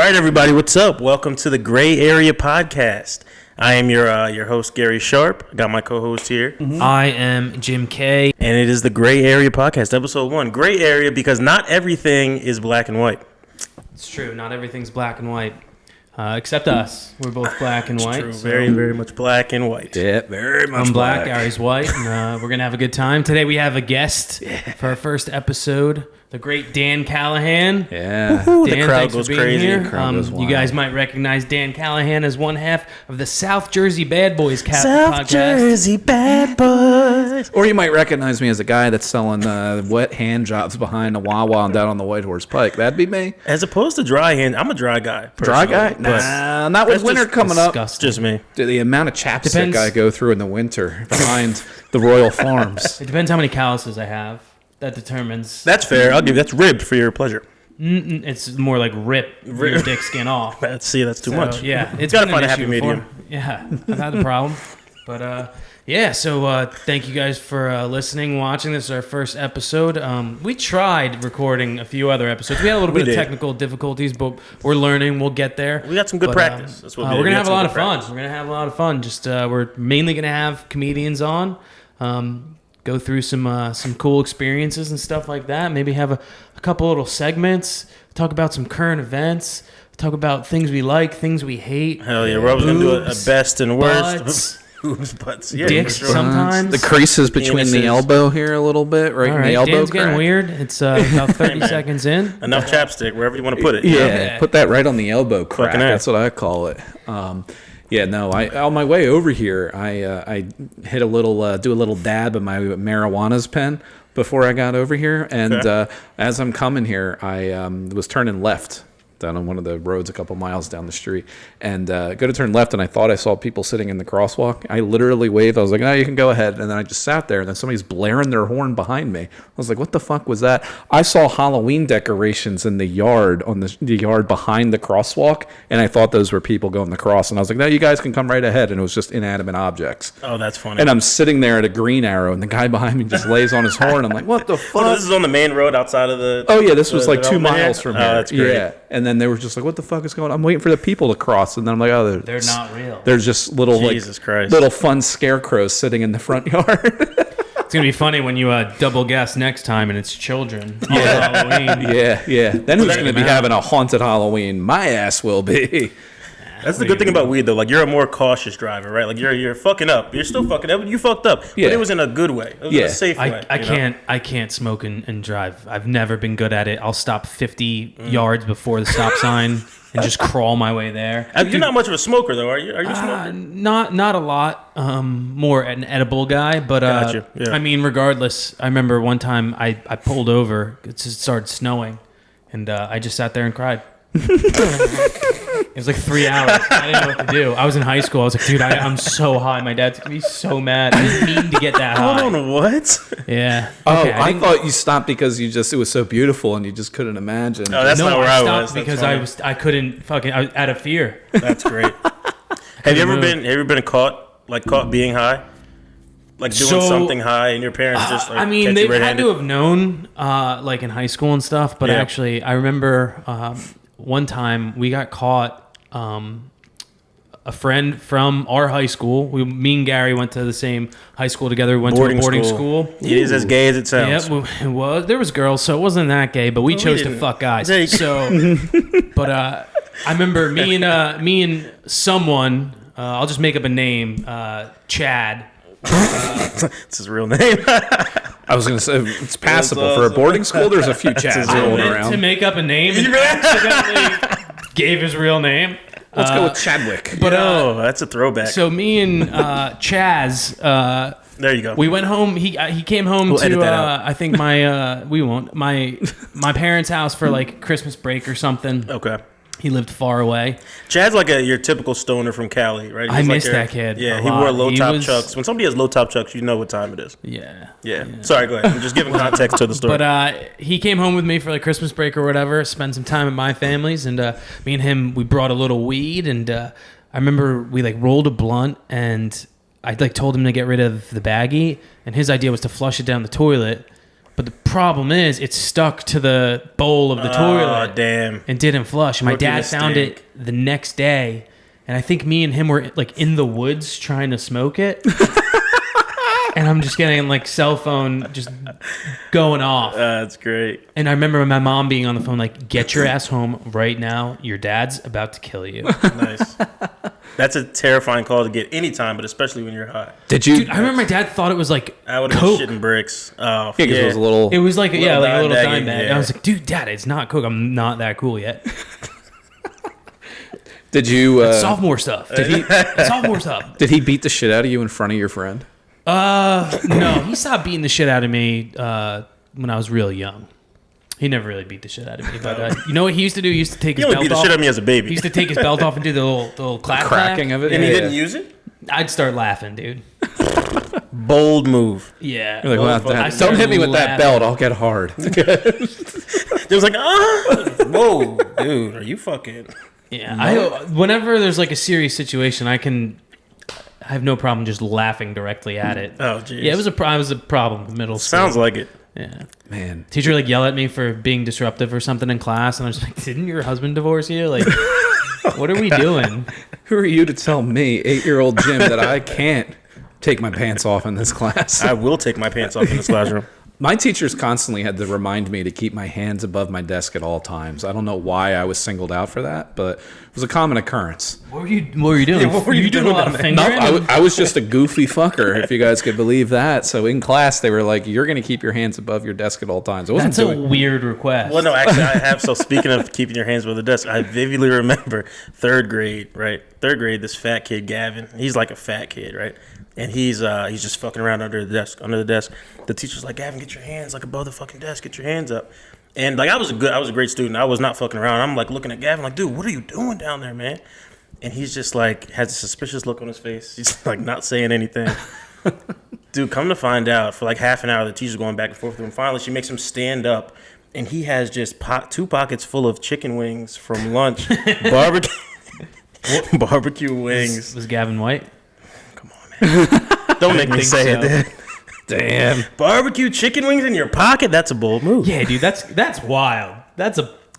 right, everybody, what's up? Welcome to the Gray Area Podcast. I am your host, Gary Sharp. I got my co-host here. Mm-hmm. I am Jim K. And it is the Gray Area Podcast, episode 1. Gray area because not everything is black and white. It's true. Not everything's black and white. Except us. We're both black and white. True. So. Very, very much black and white. Yeah, very much I'm black, Gary's white, and we're going to have a good time. Today we have a guest for our first episode, the great Dan Callahan. Yeah. Woo-hoo, Dan, the crowd thanks goes for being crazy. here. The crowd goes You wild. guys might recognize Dan Callahan as one half of the South Jersey Bad Boys South podcast. Jersey Bad Boys. Or you might recognize me as a guy that's selling wet hand jobs behind a Wawa down on the White Horse Pike. That'd be me. As opposed to dry hand, I'm a dry guy. Dry guy? personally, but Nah, not with that's winter just coming up. Disgusting. Just me. The amount of chapstick Depends. I go through in the winter behind the Royal Farms. It depends how many calluses I have. That determines. That's fair. I'll give you. That's ribbed for your pleasure. It's more like rip your dick skin off. That's too much. Yeah, it's gotta been find an a happy issue before. medium. Yeah, I've had the problem, but yeah. So thank you guys for listening, watching. This is our first episode. We tried recording a few other episodes. We had a little bit of technical difficulties, but we're learning. We'll get there. We got some good practice. That's what we're gonna have a lot of fun. We're gonna have a lot of fun. Just we're mainly gonna have comedians on. Go through some cool experiences and stuff like that. Maybe have a couple little segments. Talk about some current events. Talk about things we like, things we hate. Hell yeah, we're always going to do a best and worst. Butts, Boobs, butts. Yeah, dicks for sure. sometimes. The creases between Penises. the elbow here a little bit, right All in right, the elbow Dan's crack. getting weird. It's about 30 seconds in. Enough chapstick, wherever you want to put it. you know? Yeah, put that right on the elbow crack. Fucking A. That's what I call it. Yeah, no. I on my way over here, I hit a little, do a little dab of my marijuana's pen before I got over here, and Okay. as I'm coming here, I was turning left down on one of the roads a couple miles down the street, and go to turn left, and I thought I saw people sitting in the crosswalk. I literally waved. I was like, "No, you can go ahead," and then I just sat there, and then somebody's blaring their horn behind me. I was like, "What the fuck was that?" I saw Halloween decorations in the yard on the yard behind the crosswalk, and I thought those were people going across, and I was like, "No, you guys can come right ahead," and it was just inanimate objects. Oh, that's funny. And I'm sitting there at a green arrow, and the guy behind me just lays on his horn. I'm like, "What the fuck?" Oh, this is on the main road outside of the... Oh yeah, this was like 2 development here? miles from Oh, here. that's great. Yeah, and then they were just like, "What the fuck is going on?" I'm waiting for the people to cross, and then I'm like, "Oh, They're not real. They're just little Jesus like Christ. little fun scarecrows sitting in the front yard." It's going to be funny when you double guess next time and it's children on Halloween. yeah. Then who's that going to be amount? having a haunted Halloween? My ass will be. That's the good thing about weed, though. Like, you're a more cautious driver, right? Like, you're fucking up. You're still fucking up. You fucked up. Yeah. But it was in a good way. It was in a safe way. I can't smoke and drive. I've never been good at it. I'll stop 50 yards before the stop sign and just crawl my way there. You're not much of a smoker, though, are you? Are you a smoker? Not a lot. More an edible guy, but Gotcha, yeah. I mean, regardless, I remember one time I pulled over. It just started snowing, and I just sat there and cried. It was like 3 hours. I didn't know what to do. I was in high school. I was like, dude, I'm so high. My dad's gonna be so mad. I didn't mean to get that high. Hold on, what? Yeah. Oh, Okay, I thought you stopped because it was so beautiful and you just couldn't imagine. Oh, that's not where I stopped was. That's because funny. I couldn't fucking out of fear. That's great. Have you ever been caught being high? Like doing something high and your parents just like, I mean, catch they you had red-handed? to have known, like in high school and stuff. But Yeah. actually, I remember one time we got caught. A friend from our high school. Me and Gary went to the same high school together. We went to a boarding school. It is as gay as it sounds. Yeah, it was. There was girls, so it wasn't that gay. But we chose to didn't. fuck guys. There you go. So, but I remember me and someone. I'll just make up a name. Chad. It's his real name. I was going to say, it's passable. That's For a awesome. boarding school, there's a few Chads I rolling meant around. to make up a name and accidentally gave his real name. Let's go with Chadwick. But Oh, that's a throwback. so me and Chaz, there you go. we went home. He came home We'll edit to that out. I think my we won't my parents' house for like Christmas break or something. Okay. He lived far away. Chad's like your typical stoner from Cali, right? I He's like miss that kid Yeah, a he lot. wore low He top was- chucks. When somebody has low top chucks, you know what time it is. Yeah. Yeah. Sorry, go ahead. I'm just giving context to the story. But he came home with me for like Christmas break or whatever, spent some time at my family's, and me and him, we brought a little weed, and I remember we like rolled a blunt, and I like told him to get rid of the baggie, and his idea was to flush it down the toilet. But the problem is, it stuck to the bowl of the toilet. Oh, damn. And didn't flush. And my Rookie dad found mistake. it the next day. And I think me and him were like in the woods trying to smoke it. And I'm just getting like cell phone just going off. That's great. And I remember my mom being on the phone like, get your ass home right now. Your dad's about to kill you. Nice. That's a terrifying call to get anytime, but especially when you're high. Did you? Dude, I remember my dad thought it was like I would have Coke. been shitting bricks. Oh, Yeah, 'cause it was a little. It was like, like a little dime dime bag, bag. yeah. And I was like, dude, Dad, it's not Coke. I'm not that cool yet. Did you? Sophomore stuff. Sophomore stuff. Did he beat the shit out of you in front of your friend? No, he stopped beating the shit out of me when I was real young. He never really beat the shit out of me. But you know what he used to do? He used to take He his only belt beat the off. shit out of me as a baby. He used to take his belt off and do the little clap Cracking of it, and he Yeah, didn't yeah. use it? I'd start laughing, dude. Bold move. Yeah. You're like, Well, wow, I Dad, don't hit me with that started belt. I'll get hard. It was like, whoa, dude, are you fucking... Yeah. Whenever there's like a serious situation, I have no problem just laughing directly at it. Oh, jeez. Yeah, it was a problem in middle school. Sounds like it. Yeah. Man, Teacher like yell at me for being disruptive or something in class, and I was like, "Didn't your husband divorce you? Like, what are we doing?" who are you to tell me, 8-year-old Jim, that I can't take my pants off in this class? I will take my pants off in this classroom. My teachers constantly had to remind me to keep my hands above my desk at all times. I don't know why I was singled out for that, but it was a common occurrence. What were you doing? Yeah, what were you doing? doing A lot of down there? fingering? I was just a goofy fucker, if you guys could believe that. So in class, they were like, "You're going to keep your hands above your desk at all times." I wasn't That's a doing. weird request. Well, no, actually, I have. So speaking of keeping your hands above the desk, I vividly remember third grade, this fat kid, Gavin. He's like a fat kid, right? And he's just fucking around under the desk. The teacher's like, Gavin, get your hands like above the fucking desk. Get your hands up. And like I was a great student. I was not fucking around. I'm like looking at Gavin like, dude, what are you doing down there, man? And he's just like has a suspicious look on his face. He's like not saying anything. Dude, come to find out, for like half an hour, the teacher's going back and forth with him. Finally, she makes him stand up, and he has just 2 pockets full of chicken wings from lunch, barbecue wings. Was Gavin White? Come on, man. Don't make me say so. it, dude. Damn. Barbecue chicken wings in your pocket? That's a bold move. Yeah, dude, that's wild.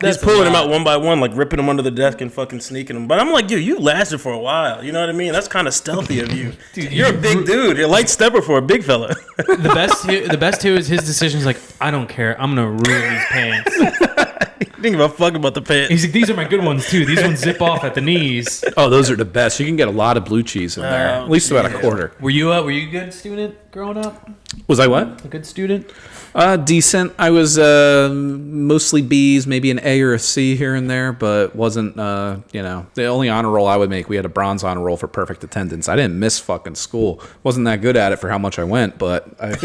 He's pulling them out one by one, like ripping them under the desk and fucking sneaking them. But I'm like, dude, you lasted for a while. You know what I mean? That's kind of stealthy of you. Dude, you're a big dude. You're a light stepper for a big fella. The best too is his decision is like, I don't care. I'm gonna ruin these pants. Think about fucking about the pants. He's like, these are my good ones too. These ones zip off at the knees. Oh, those are the best. You can get a lot of blue cheese in there. At least about a quarter. Were you a good student growing up? Was I what? A good student? Decent. I was mostly B's, maybe an A or a C here and there, but wasn't, the only honor roll I would make, we had a bronze honor roll for perfect attendance. I didn't miss fucking school. Wasn't that good at it for how much I went, but I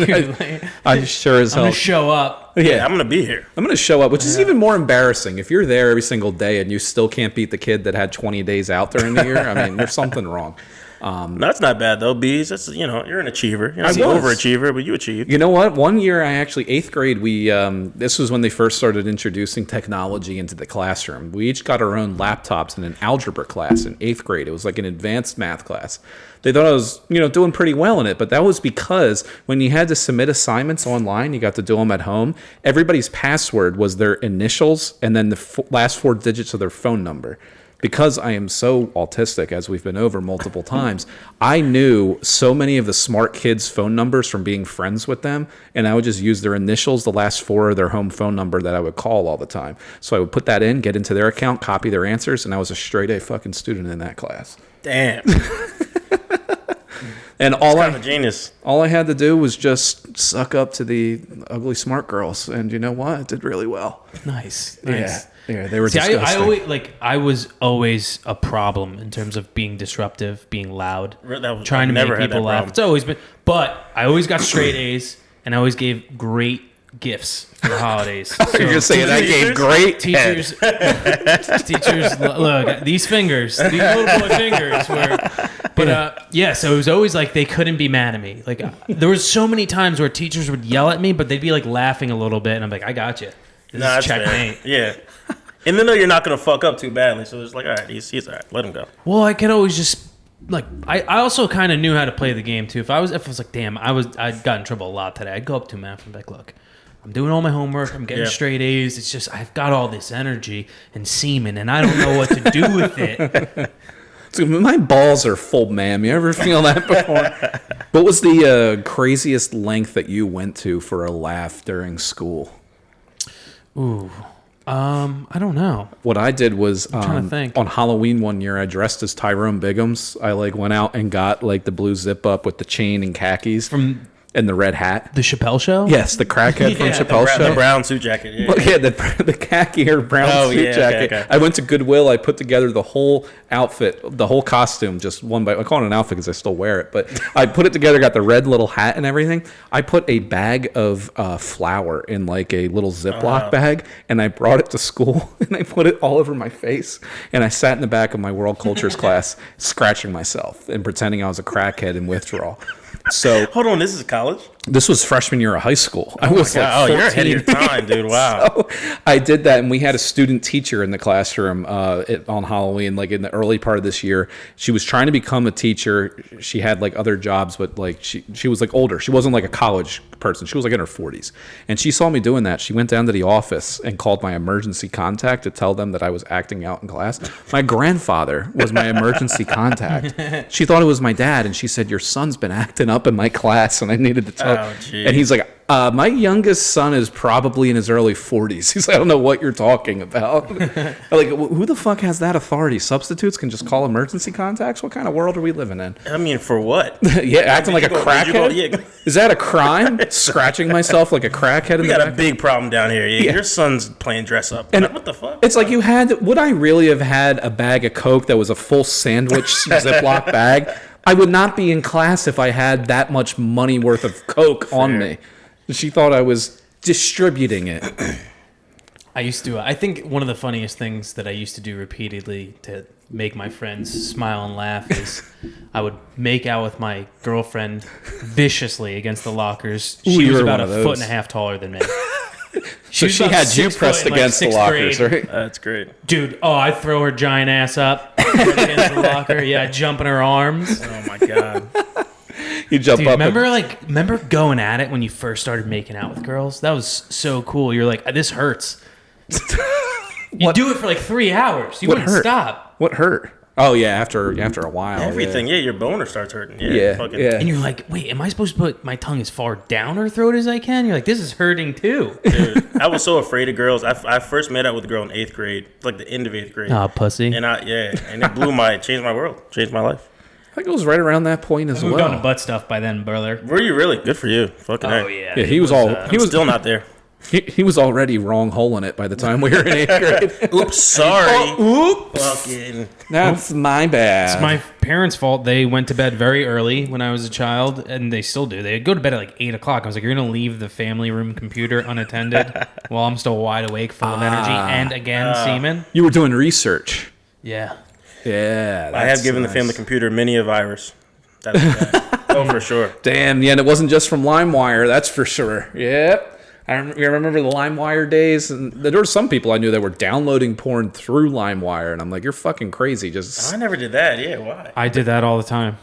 sure as I'm hell. gonna show up. Yeah, I'm going to be here. I'm going to show up, which is even more embarrassing. If you're there every single day and you still can't beat the kid that had 20 days out during the year, I mean, there's something wrong. No, that's not bad, though, B's. That's, you're an achiever. You're not an overachiever, but you achieved. You know what? One year I actually, 8th grade, this was when they first started introducing technology into the classroom. We each got our own laptops in an algebra class in 8th grade. It was like an advanced math class. They thought I was, doing pretty well in it, but that was because when you had to submit assignments online, you got to do them at home. Everybody's password was their initials and then the last 4 digits of their phone number. Because I am so autistic, as we've been over multiple times, I knew so many of the smart kids' phone numbers from being friends with them, and I would just use their initials, the last 4 of their home phone number that I would call all the time. So I would put that in, get into their account, copy their answers, and I was a straight A fucking student in that class. Damn. And genius. all I had to do was just suck up to the ugly smart girls, and you know what? It did really well. Nice. Yeah, they were See, disgusting. I was always a problem in terms of being disruptive, being loud, trying to make people laugh. It's always been, but I always got straight A's, and I always gave great gifts for the holidays. So You're saying I gave great teachers. Teachers, look, these fingers, these little boy fingers were. But so it was always like they couldn't be mad at me. Like there was so many times where teachers would yell at me, but they'd be like laughing a little bit, and I'm like, I got you. This is checkmate. Yeah. And then you're not going to fuck up too badly. So it's like, all right, he's all right. Let him go. Well, I could always just, like, I also kind of knew how to play the game, too. If I was like, damn, I'd got in trouble a lot today, I'd go up to him after and be like, look, I'm doing all my homework. I'm getting straight A's. It's just I've got all this energy and semen, and I don't know what to do with it. So my balls are full, ma'am. You ever feel that before? What was the craziest length that you went to for a laugh during school? Ooh. I don't know. What I did was trying to think. On Halloween one year, I dressed as Tyrone Biggums. I went out and got the blue zip up with the chain and khakis and the red hat. The Chappelle Show? Yes, the crackhead from Chappelle Show. The brown suit jacket. Yeah, Well, yeah, the khaki or brown suit jacket. Okay. I went to Goodwill. I put together the whole outfit, the whole costume, just one by. I call it an outfit because I still wear it, but I put it together. Got the red little hat and everything. I put a bag of flour in a little Ziploc bag, and I brought it to school, and I put it all over my face, and I sat in the back of my world cultures class, scratching myself and pretending I was a crackhead in withdrawal. So hold on, this is college? This was freshman year of high school. I was oh, you're ahead of your time, dude. Wow. So I did that, and we had a student teacher in the classroom on Halloween, in the early part of this year. She was trying to become a teacher. She had other jobs, but she was older. She wasn't a college person. She was in her 40s. And she saw me doing that. She went down to the office and called my emergency contact to tell them that I was acting out in class. My grandfather was my emergency contact. She thought it was my dad, and she said, "Your son's been acting up in my class," and I needed to tell. Oh, geez. And he's like, my youngest son is probably in his early 40s. He's like, I don't know what you're talking about. Who the fuck has that authority? Substitutes can just call emergency contacts? What kind of world are we living in? I mean, for what? Yeah, acting like a crackhead? Is that a crime? Scratching myself like a crackhead? We got a big problem down here. Yeah. Your son's playing dress up. And what the fuck? It's like would I really have had a bag of Coke that was a full sandwich Ziploc bag? I would not be in class if I had that much money worth of Coke on me. She thought I was distributing it. I think one of the funniest things that I used to do repeatedly to make my friends smile and laugh is I would make out with my girlfriend viciously against the lockers. She was about a foot and a half taller than me. So she had you pressed against the lockers, right? That's great. Dude, I'd throw her giant ass up against the locker. Yeah, I'd jump in her arms. Oh, my God. You jump Dude, up. remember going at it when you first started making out with girls? That was so cool. You're like, this hurts. You do it for 3 hours. You wouldn't stop. What hurt? Oh, yeah, after a while. Everything, your boner starts hurting. Yeah. And you're like, wait, am I supposed to put my tongue as far down her throat as I can? You're like, this is hurting too. Dude, I was so afraid of girls. I first met up with a girl in 8th grade, the end of 8th grade. Oh, pussy. And it changed my world, changed my life. I think it was right around that point as well. We've gone to butt stuff by then, brother. Were you really? Good for you. Fucking Oh, heck. yeah. Yeah, he was still not there. He was already wrong hole in it by the time we were in 8th grade. Oops, sorry. Oops. Fucking. That's my bad. It's my parents' fault. They went to bed very early when I was a child, and they still do. They go to bed at 8 o'clock. I was like, you're going to leave the family room computer unattended while I'm still wide awake, full of energy, and again, semen? You were doing research. Yeah. Yeah. I have given the family computer many a virus. That's for sure. Damn, yeah, and it wasn't just from LimeWire, that's for sure. Yep. I remember the LimeWire days, and there were some people I knew that were downloading porn through LimeWire, and I'm like, you're fucking crazy. I never did that. Yeah, why? I did that all the time.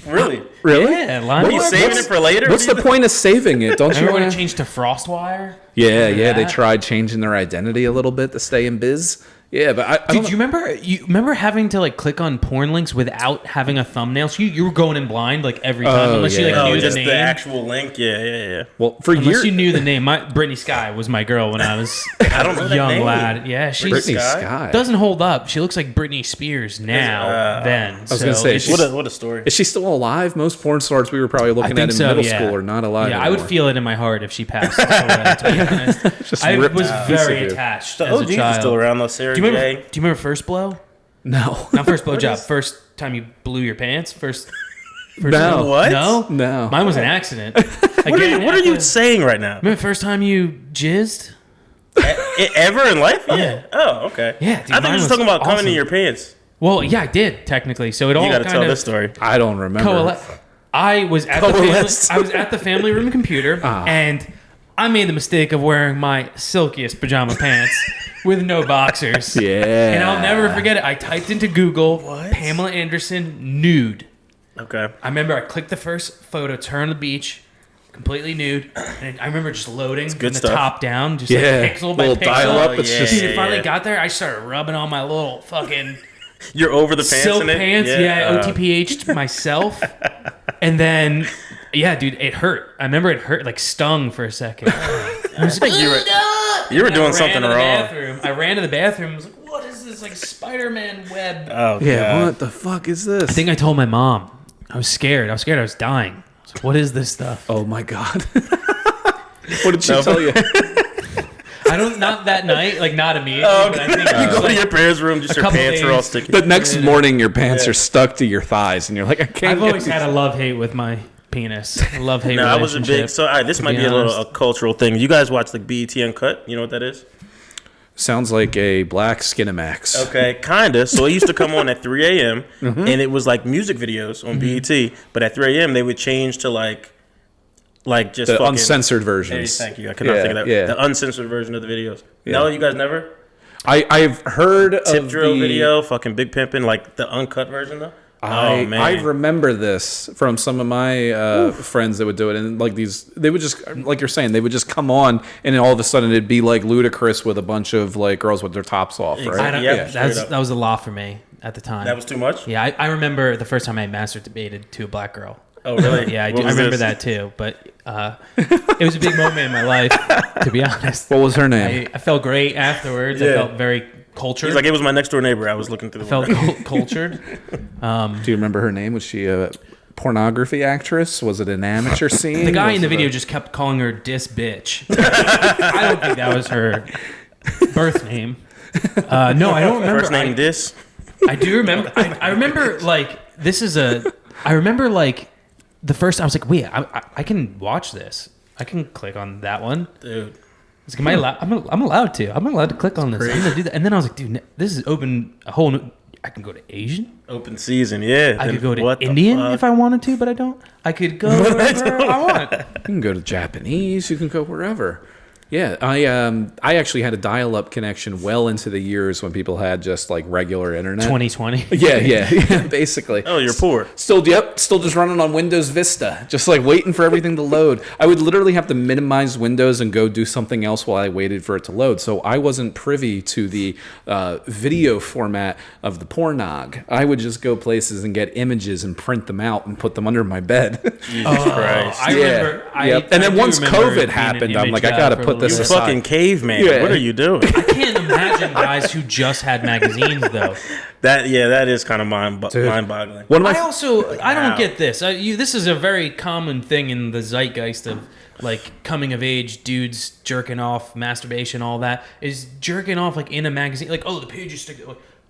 Really? Really? Yeah, Are you saving it for later? What's the point of saving it? Don't you Remember when want it changed to FrostWire? Yeah, they that? tried changing their identity a little bit to stay in biz. Yeah, but I Dude, you remember having to click on porn links without having a thumbnail? So you were going in blind every time unless you knew just the name. the actual link. Yeah. Well, for Unless years you knew the name. Brittany Sky was my girl when I was I don't know a that young name. lad. Yeah, she Britney Sky doesn't hold up. She looks like Britney Spears now. I was gonna say, What a story. Is she still alive? Most porn stars we were probably looking at in middle school are not alive Yeah, anymore. I would feel it in my heart if she passed away, to be honest. I was very attached The as a OG's child. still around though, Sarah Do you J. remember First Blow? No. Not First Blow Job. First time you blew your pants? First No. What? No? No. Mine was an accident. What are you saying right now? Remember the first time you jizzed? Ever in life? Yeah. Oh, okay. Yeah, dude, I thought you mine were was talking about coming awesome. in your pants. Well, yeah, I did, technically. So it all You got to kind tell of this story. I don't remember. I was at the family room computer, and I made the mistake of wearing my silkiest pajama pants with no boxers. Yeah. And I'll never forget it. I typed into Google What? Pamela Anderson nude. Okay. I remember I clicked the first photo, turn on the beach, completely nude. And I remember just loading from good the stuff. top down, just Yeah. like pixel by Little pixel. dial up. It's Yeah, just Dude, it finally got there. I started rubbing on my little fucking You're over the pants silk in it? pants. Yeah, OTPH'd myself. And then, yeah, dude, it hurt. I remember it hurt, like stung for a second. I was like, You were doing something wrong. I ran to the bathroom. I was like, what is this, like Spider-Man web? Oh, Yeah, God. what the fuck is this? I think I told my mom. I was scared. I was dying. I was like, what is this stuff? Oh my god. What did she tell you? I don't, not that night, like not immediately, but I think You go to your parents' room, just your couple pants are all days. sticky. The next morning, your pants are stuck to your thighs, and you're like, I can't. I've get always these- had a love-hate with my penis. A love-hate No, I was a relationship. big. So, all right, this to might be be a little honest. a cultural thing. You guys watch like BET Uncut? You know what that is? Sounds like a black Skinamax. Okay, kinda. So it used to come on at 3 a.m. and it was like music videos on BET. But at 3 a.m. they would change to like just The fucking, uncensored Hey, versions. thank you. I could not think of that. Yeah. The uncensored version of the videos. No, you guys never. I've heard Tip of drill the video, fucking Big Pimpin', like the uncut version though. I remember this from some of my friends that would do it, and like they would just, like you're saying, they would just come on, and then all of a sudden it'd be like Ludacris with a bunch of like girls with their tops off, right? I don't, Yeah, that was a lot for me at the time. That was too much. Yeah, I remember the first time I masturbated to a black girl. Oh really? Yeah, I What do. I was remember this? that too. But it was a big moment in my life, to be honest. What was her name? I felt great afterwards. I Yeah. felt very cultured. He's like, it was my next door neighbor. I was looking through the felt window. cultured. Do you remember her name? Was she a pornography actress? Was it an amateur scene? The guy Was in the it video just kept calling her "dis bitch." I don't think that was her birth name. No, I don't remember. First name Dis. I do remember. I remember like this is a. I remember like the first. I was like, wait, I can watch this. I can click on that one. Dude. I was like, am I allowed? I'm allowed to. I'm allowed to click on this. I'm gonna do that. And then I was like, dude, this is open a whole new. I can go to Asian. Open season, yeah. I could go to What the Indian fuck? if I wanted to, but I don't. I could go wherever I want. You can go to Japanese. You can go wherever. Yeah, I actually had a dial-up connection well into the years when people had just like regular internet. 2020. Yeah, basically. Oh, you're poor. Still just running on Windows Vista, just like waiting for everything to load. I would literally have to minimize Windows and go do something else while I waited for it to load. So I wasn't privy to the video format of the pornog. I would just go places and get images and print them out and put them under my bed. Jesus Christ. I remember. Yep. And then do once remember COVID being an happened, I'm image like, I guy gotta for a put little this You bit. aside. fucking caveman. Yeah. What are you doing? I can't imagine guys who just had magazines though. That is kind of mind-boggling. One of my I don't Wow. get this. This is a very common thing in the zeitgeist of like coming of age dudes jerking off, masturbation, all that is jerking off like in a magazine. Like, oh, the pages stick.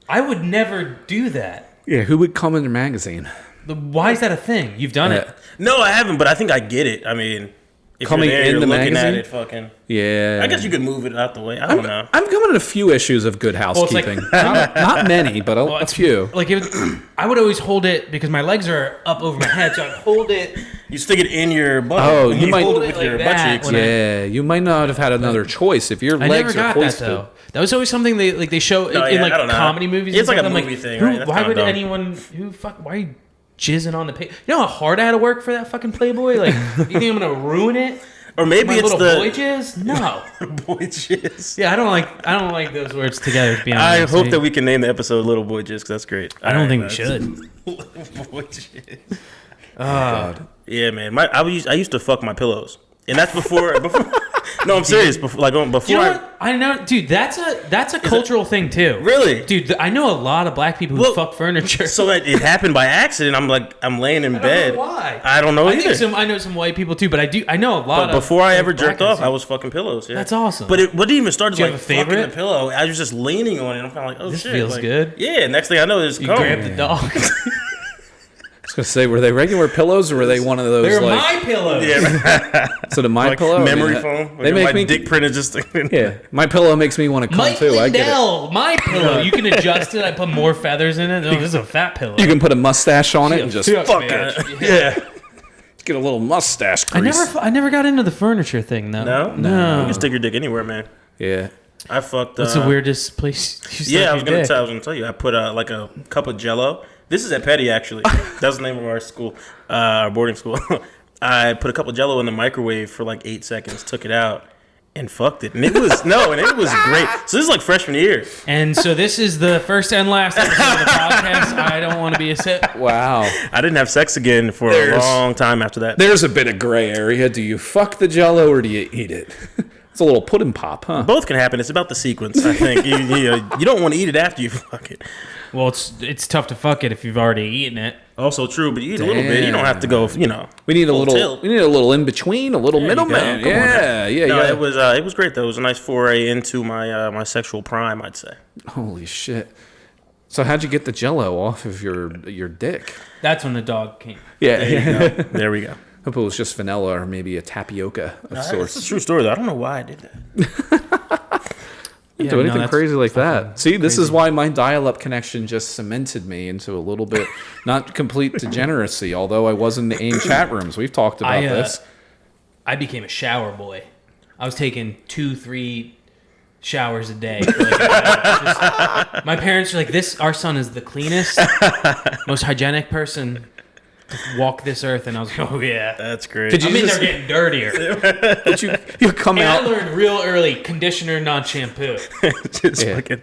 I would never do that. who would come in their magazine? Why is that a thing? You've done it. No, I haven't, but I think I get it. I mean, if Coming you're there, in you're the looking magazine? at it, fucking. Yeah. I guess you could move it out the way. I don't know. I'm coming in a few issues of Good it's like- Housekeeping. not many, but a few. Like I would always hold it because my legs are up over my head, so I'd hold it. You stick it in your butt. Oh, and you might- hold Hold it it with your like butt that cheeks. when I- Yeah, you might not have had another choice if your I never legs are got that hoisted. though. That was always something they show No, in yeah, like I don't know. comedy movies. It's and like a stuff. I'm movie thing, who- right? That's why kinda would dumb. anyone why are you jizzing on the page? You know how hard I had to work for that fucking Playboy? Like, you think I'm gonna ruin it? Or maybe My it's little the boy jizz? No. boy jizz. Yeah, I don't like those words together. To be I honest, hope that we can name the episode "Little Boy Jizz" because that's great. I don't think we should. Little Boy Jizz. God. Yeah, man. I used to fuck my pillows, and that's before. No, I'm serious. Before Do you know what? I know, dude. That's a cultural thing too. Really? dude? I know a lot of black people who Well, fuck furniture. So it happened by accident. I'm laying in I don't bed. know why? I don't know either. I know some white people too, but I know a lot. But of before I like, ever jerked black off, guys. I was fucking pillows. Yeah. That's awesome. But what didn't even start as Do you like have a fucking favorite? the pillow. I was just leaning on it. I'm kind of like, oh This shit, feels like, good. Yeah. Next thing I know, it's You coming. grab the dog. I was gonna say, were they regular pillows or were they one of those They're like? my pillows. Yeah. So the my Like pillow memory I mean, foam. They make my me. dick print is just. Yeah, my pillow makes me want to come Mike too. I get it. Lindell, my pillow. You can adjust it. I put more feathers in it. Oh, this is a fat pillow. You can put a mustache on it and just Fuck it. Yeah. Get a little mustache I crease. never got into the furniture thing though. No. You can stick your dick anywhere, man. Yeah. I fucked. What's the weirdest place you stuck Yeah, I was your dick? gonna tell you. I put like a cup of Jello. This is at Petty actually. That's the name of our school, our boarding school. I put a couple Jello in the microwave for like 8 seconds, took it out, and fucked it. And it was great. So this is like freshman year. And so this is the first and last episode of the podcast. I don't want to be a sip. Wow. I didn't have sex again for a long time after that. There's a bit of gray area. Do you fuck the Jello or do you eat it? It's a little pudding pop, huh? Both can happen. It's about the sequence, I think. You don't want to eat it after you fuck it. Well, it's tough to fuck it if you've already eaten it. Also true, but you eat a little bit. You don't have to go, We need a full little tilt. We need a little in between, a little middleman. Come on now. Yeah. No, it was great though. It was a nice foray into my my sexual prime, I'd say. Holy shit. So how'd you get the Jello off of your dick? That's when the dog came. Yeah. There we go. Hope it was just vanilla or maybe a tapioca of sorts. It's a true story though. I don't know why I did that. Didn't do anything that's crazy like that. fucking See, this crazy. is why my dial-up connection just cemented me into a little bit, not complete degeneracy, although I was in the AIM chat rooms. We've talked about this. I became a shower boy. I was taking 2-3 showers a day. For like my parents were like, our son is the cleanest, most hygienic person to walk this earth. And I was like, oh yeah. That's great. Did you They're getting dirtier. Did you come And I out? learned real early, conditioner, not shampoo. Just Yeah. fucking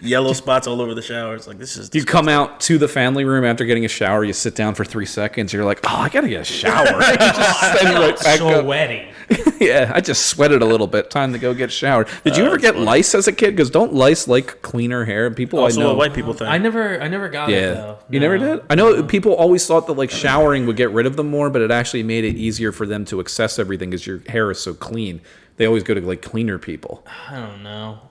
yellow spots all over the shower. It's like, this is You come out to the family room after getting a shower. You sit down for 3 seconds. You're like, oh, I gotta get a shower. You just stand right back So up. wetty. Yeah, I just sweated a little bit. Time to go get showered. Did you ever get lice as a kid? Because don't lice like cleaner hair? People also I know. a white people thing. I never got it though. You never did? I know people always thought that like showering would get rid of them more, but it actually made it easier for them to access everything because your hair is so clean. They always go to like cleaner people. I don't know.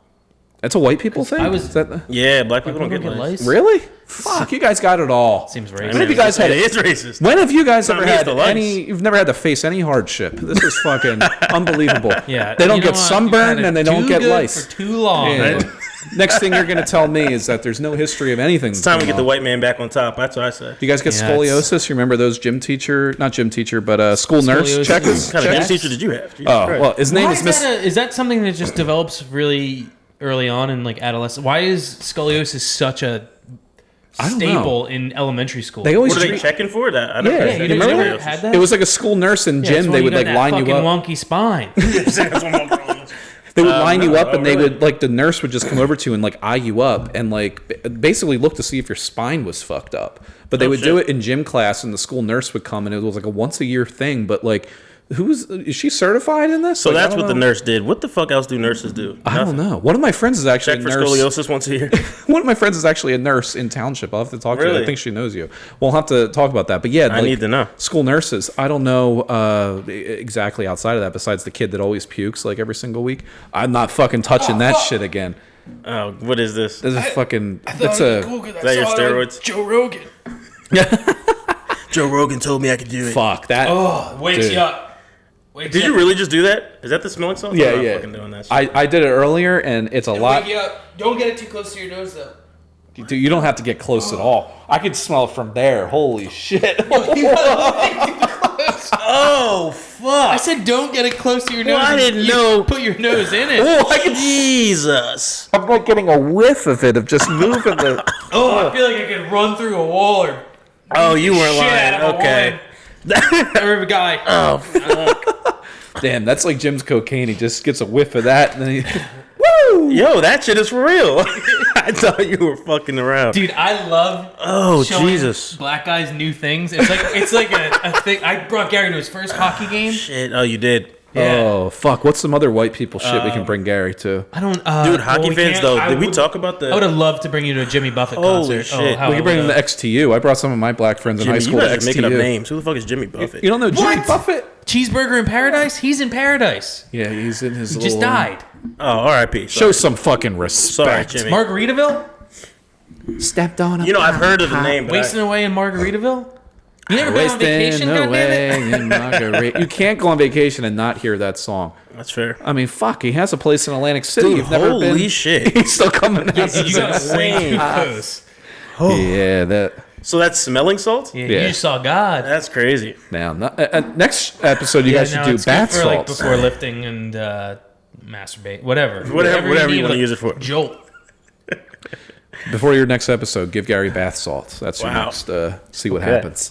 That's a white people thing? Is that Yeah, black people don't get lice. lice. really? Fuck, you guys got it all. Seems I racist. mean, have you guys had it is racist. When have you guys Not ever me, it's had the lice. you've never had to face any hardship? This is fucking unbelievable. Yeah, They don't you know get what? sunburn You've had and they it don't too get good lice. for too long. Yeah. Next thing you're going to tell me is that there's no history of anything. It's time to get the white man back on top. That's what I say. You guys get Yeah, scoliosis? You remember those school nurse Scoliosis. checkers? What kind of Checks? teacher did you have? Jesus Oh, Christ. well, his name Why is is Miss. is that something that just develops really early on in like adolescence? Why is scoliosis such a I don't staple in elementary school? They always What are they treat- checking for? That I Yeah, don't you understand. you remember never that? had that? It was like a school nurse in Yeah, it's gym. when They you would got like that line you fucking up. wonky spine. They would line you no, up, and they really? would like the nurse would just come over to you and like eye you up and like basically look to see if your spine was fucked up. But they would do shit. it in gym class, and the school nurse would come, and it was like a once a year thing. But like, is she certified in this? So Like, I that's don't what the know. nurse did. What the fuck else do nurses do? I don't know. One of my friends is actually Check a for nurse. scoliosis once a year. One of my friends is actually a nurse in township. I'll have to talk to her. I Really? think she knows you. We'll have to talk about that. But yeah, I need to know. School nurses. I don't know exactly outside of that. Besides the kid that always pukes like every single week, I'm not fucking touching that shit again. Oh, what is this? This is fucking. That's a. Is that your steroids? Joe Rogan. Joe Rogan told me I could do it. Fuck that. Oh, wakes Dude. you up. Did you really just do that? Is that the smelling salts? Yeah, I'm not yeah. fucking doing that shit. I did it earlier, and it's a lot. Wake you up. Don't get it too close to your nose though. Dude, you don't have to get close at all. I could smell it from there. Holy shit. Oh, fuck. I said don't get it close to your nose. Well, I and didn't you know. Put your nose in it. Oh, I can. Jesus. I'm like getting a whiff of it of just moving the. Oh, I feel like I could run through a wall or Oh, you weren't shit out lying. of a Okay. woman or a guy. Oh, fuck. Damn, that's like Jim's cocaine. He just gets a whiff of that, and then he. Yo, that shit is for real. I thought you were fucking around. Dude, I love showing Jesus. black guys new things. It's like a thing. I brought Gary to his first hockey game. Shit. Oh, you did. Yeah. Oh fuck! What's some other white people shit we can bring Gary to? I don't. Dude, hockey we fans, can't- though. I Did we would- talk about the... I would have loved to bring you to a Jimmy Buffett Holy concert. shit. how We I can bring him would've- to XTU. I brought some of my black friends in high Jimmy, school you to guys are making up XTU. names. Who the fuck is Jimmy Buffett? You don't know Jimmy What? Buffett? Cheeseburger in Paradise? He's in Paradise. Yeah, he's in his. He just little- died. Oh, R.I.P. Show some fucking respect. Sorry, Jimmy. Margaritaville? Stepped on a You know, I've heard of the name, but Wasting away in Margaritaville? You never been on vacation, Wasting goddammit? away in Margaret. You can't go on vacation and not hear that song. that's fair. I mean, fuck, he has a place in Atlantic City. Dude, You've never been. holy shit. He's still coming out. Dude, you got way too close. Yeah, that. So that's smelling salts? Yeah, Yeah. You just saw God. That's crazy. Now, next episode, you guys should no, do it's bath good for, like, salts. before lifting and masturbate. Whatever Whatever you need, wanna like, use it for. Jolt. Before your next episode, give Gary bath salts. That's your Wow. next. See what Okay. happens.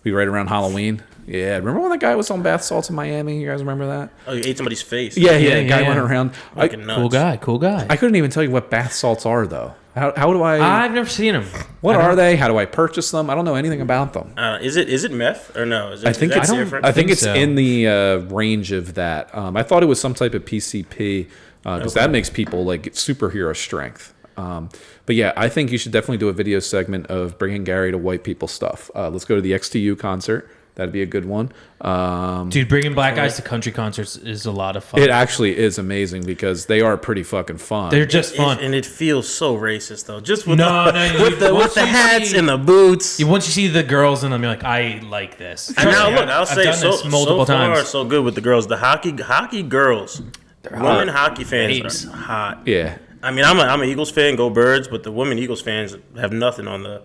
Be right around Halloween. Yeah, remember when that guy was on bath salts in Miami? You guys remember that? Oh, you ate somebody's face. Yeah, Yeah, the guy yeah. went around. Fucking nuts. Cool guy. I couldn't even tell you what bath salts are, though. How do I... I've never seen him. What are they? How do I purchase them? I don't know anything about them. Is it meth or no? Is it, I think is that it's different? I think it's so. in the range of that. I thought it was some type of PCP because that makes people like superhero strength. But yeah, I think you should definitely do a video segment of bringing Gary to white people stuff. Let's go to the XTU concert. That'd be a good one. Dude, bringing black guys to country concerts is a lot of fun. It actually is amazing because they are pretty fucking fun. They're just fun. And it feels so racist though. Just with No, with once the you hats see- and the boots. Once you see the girls in them, you're like, I like this. And now Trust me, look, I'll I've say done so this multiple far times. so good with the girls. The hockey girls, women hockey fans Babes. are hot. Yeah. I mean, I'm an Eagles fan, go Birds, but the women Eagles fans have nothing on the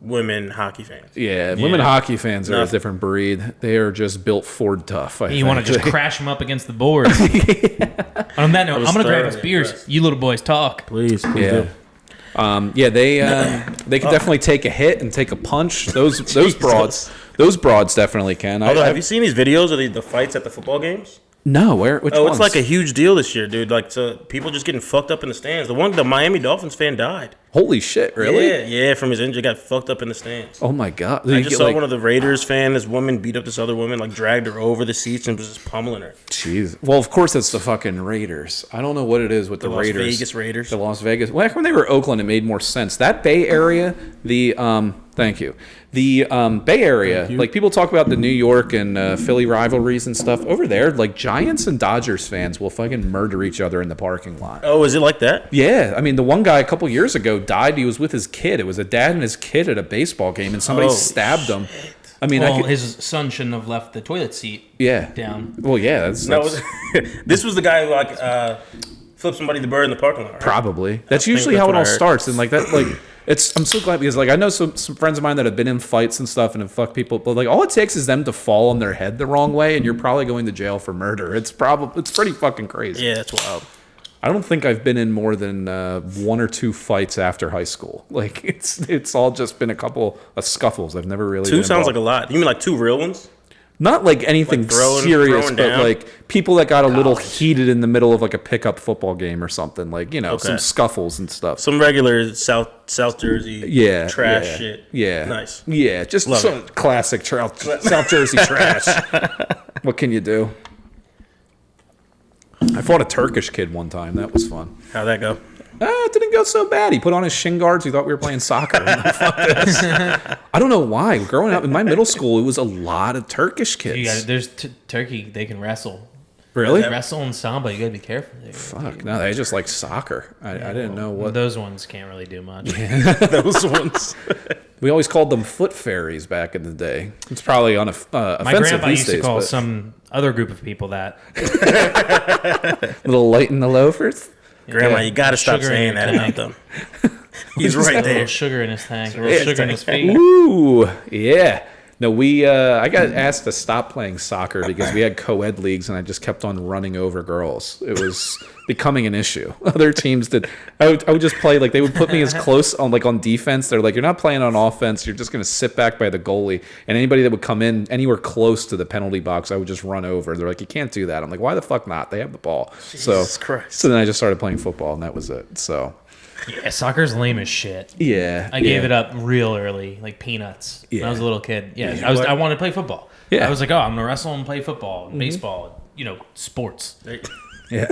women hockey fans. Yeah, women hockey fans are a Nothing. different breed. They are just built Ford tough. You want to just crash them up against the boards. On that note, I'm going to grab us thoroughly beers. impressed. You little boys talk. Please Yeah. do. They can definitely take a hit and take a punch. Those broads definitely can. Although, have you seen these videos of the fights at the football games? No, where? Which Oh, ones? it's like a huge deal this year, dude. Like, so people just getting fucked up in the stands. The Miami Dolphins fan died. Holy shit! Really? Yeah, from his injury, got fucked up in the stands. Oh my god! I just saw one of the Raiders fan. This woman beat up this other woman, like dragged her over the seats and was just pummeling her. Jeez. Well, of course it's the fucking Raiders. I don't know what it is with the Las Raiders. Vegas Raiders. The Las Vegas. Well, when they were Oakland, it made more sense. That Bay Area, thank you. The Bay Area, like people talk about the New York and Philly rivalries and stuff. Over there, like Giants and Dodgers fans will fucking murder each other in the parking lot. Oh, is it like that? Yeah, I mean, the one guy a couple years ago died. He was with his kid. It was a dad and his kid at a baseball game, and somebody Holy stabbed him. I mean, Well, his son shouldn't have left the toilet seat yeah. down. Well, yeah, that's That was. This was the guy who like flipped somebody the bird in the parking lot. Right? probably. That's think usually that's how it what I all heard. starts, and like that, like it's. I'm so glad because like I know some friends of mine that have been in fights and stuff and have fucked people, but like all it takes is them to fall on their head the wrong way, and you're probably going to jail for murder. It's pretty fucking crazy. Yeah, that's wild. I don't think I've been in more than 1 or 2 fights after high school. Like it's all just been a couple of scuffles. I've never really. Two been sounds involved. like a lot. You mean like 2 real ones? Not like anything Like throwing serious, but down? like people that got a little heated in the middle of like a pickup football game or something. Like some Okay. scuffles and stuff. Some regular South Jersey trash shit. Yeah, Nice. Yeah, just Love some classic South Jersey trash. What can you do? I fought a Turkish kid one time. That was fun. How'd that go? It didn't go so bad. He put on his shin guards. He thought we were playing soccer. I'm like, fuck this. I don't know why. Growing up in my middle school, it was a lot of Turkish kids. There's Turkey. They can wrestle. Really? Wrestle and samba. You got to be careful. Fuck. No, they just like soccer. I didn't know what. Those ones can't really do much. Those ones. We always called them foot fairies back in the day. It's probably My offensive grandpa these used days. to call but some other group of people that. little light in the loafers. Grandma, you gotta stop Sugar in saying your that tank. about them. He's right A little there. sugar in his tank. A little sugar in his feet. Ooh, yeah. No, I got asked to stop playing soccer because we had co-ed leagues and I just kept on running over girls. It was becoming an issue. Other teams did. I would just play, like they would put me as close on defense. They're like, you're not playing on offense. You're just going to sit back by the goalie. And anybody that would come in anywhere close to the penalty box, I would just run over. They're like, you can't do that. I'm like, why the fuck not? They have the ball. Jesus Christ. So then I just started playing football and that was it. So Yeah, soccer's lame as shit. yeah. I gave it up real early, like peanuts. When I was a little kid. Yeah, I wanted to play football. Yeah. I was like, oh, I'm gonna wrestle and play football, and baseball. Sports. Yeah.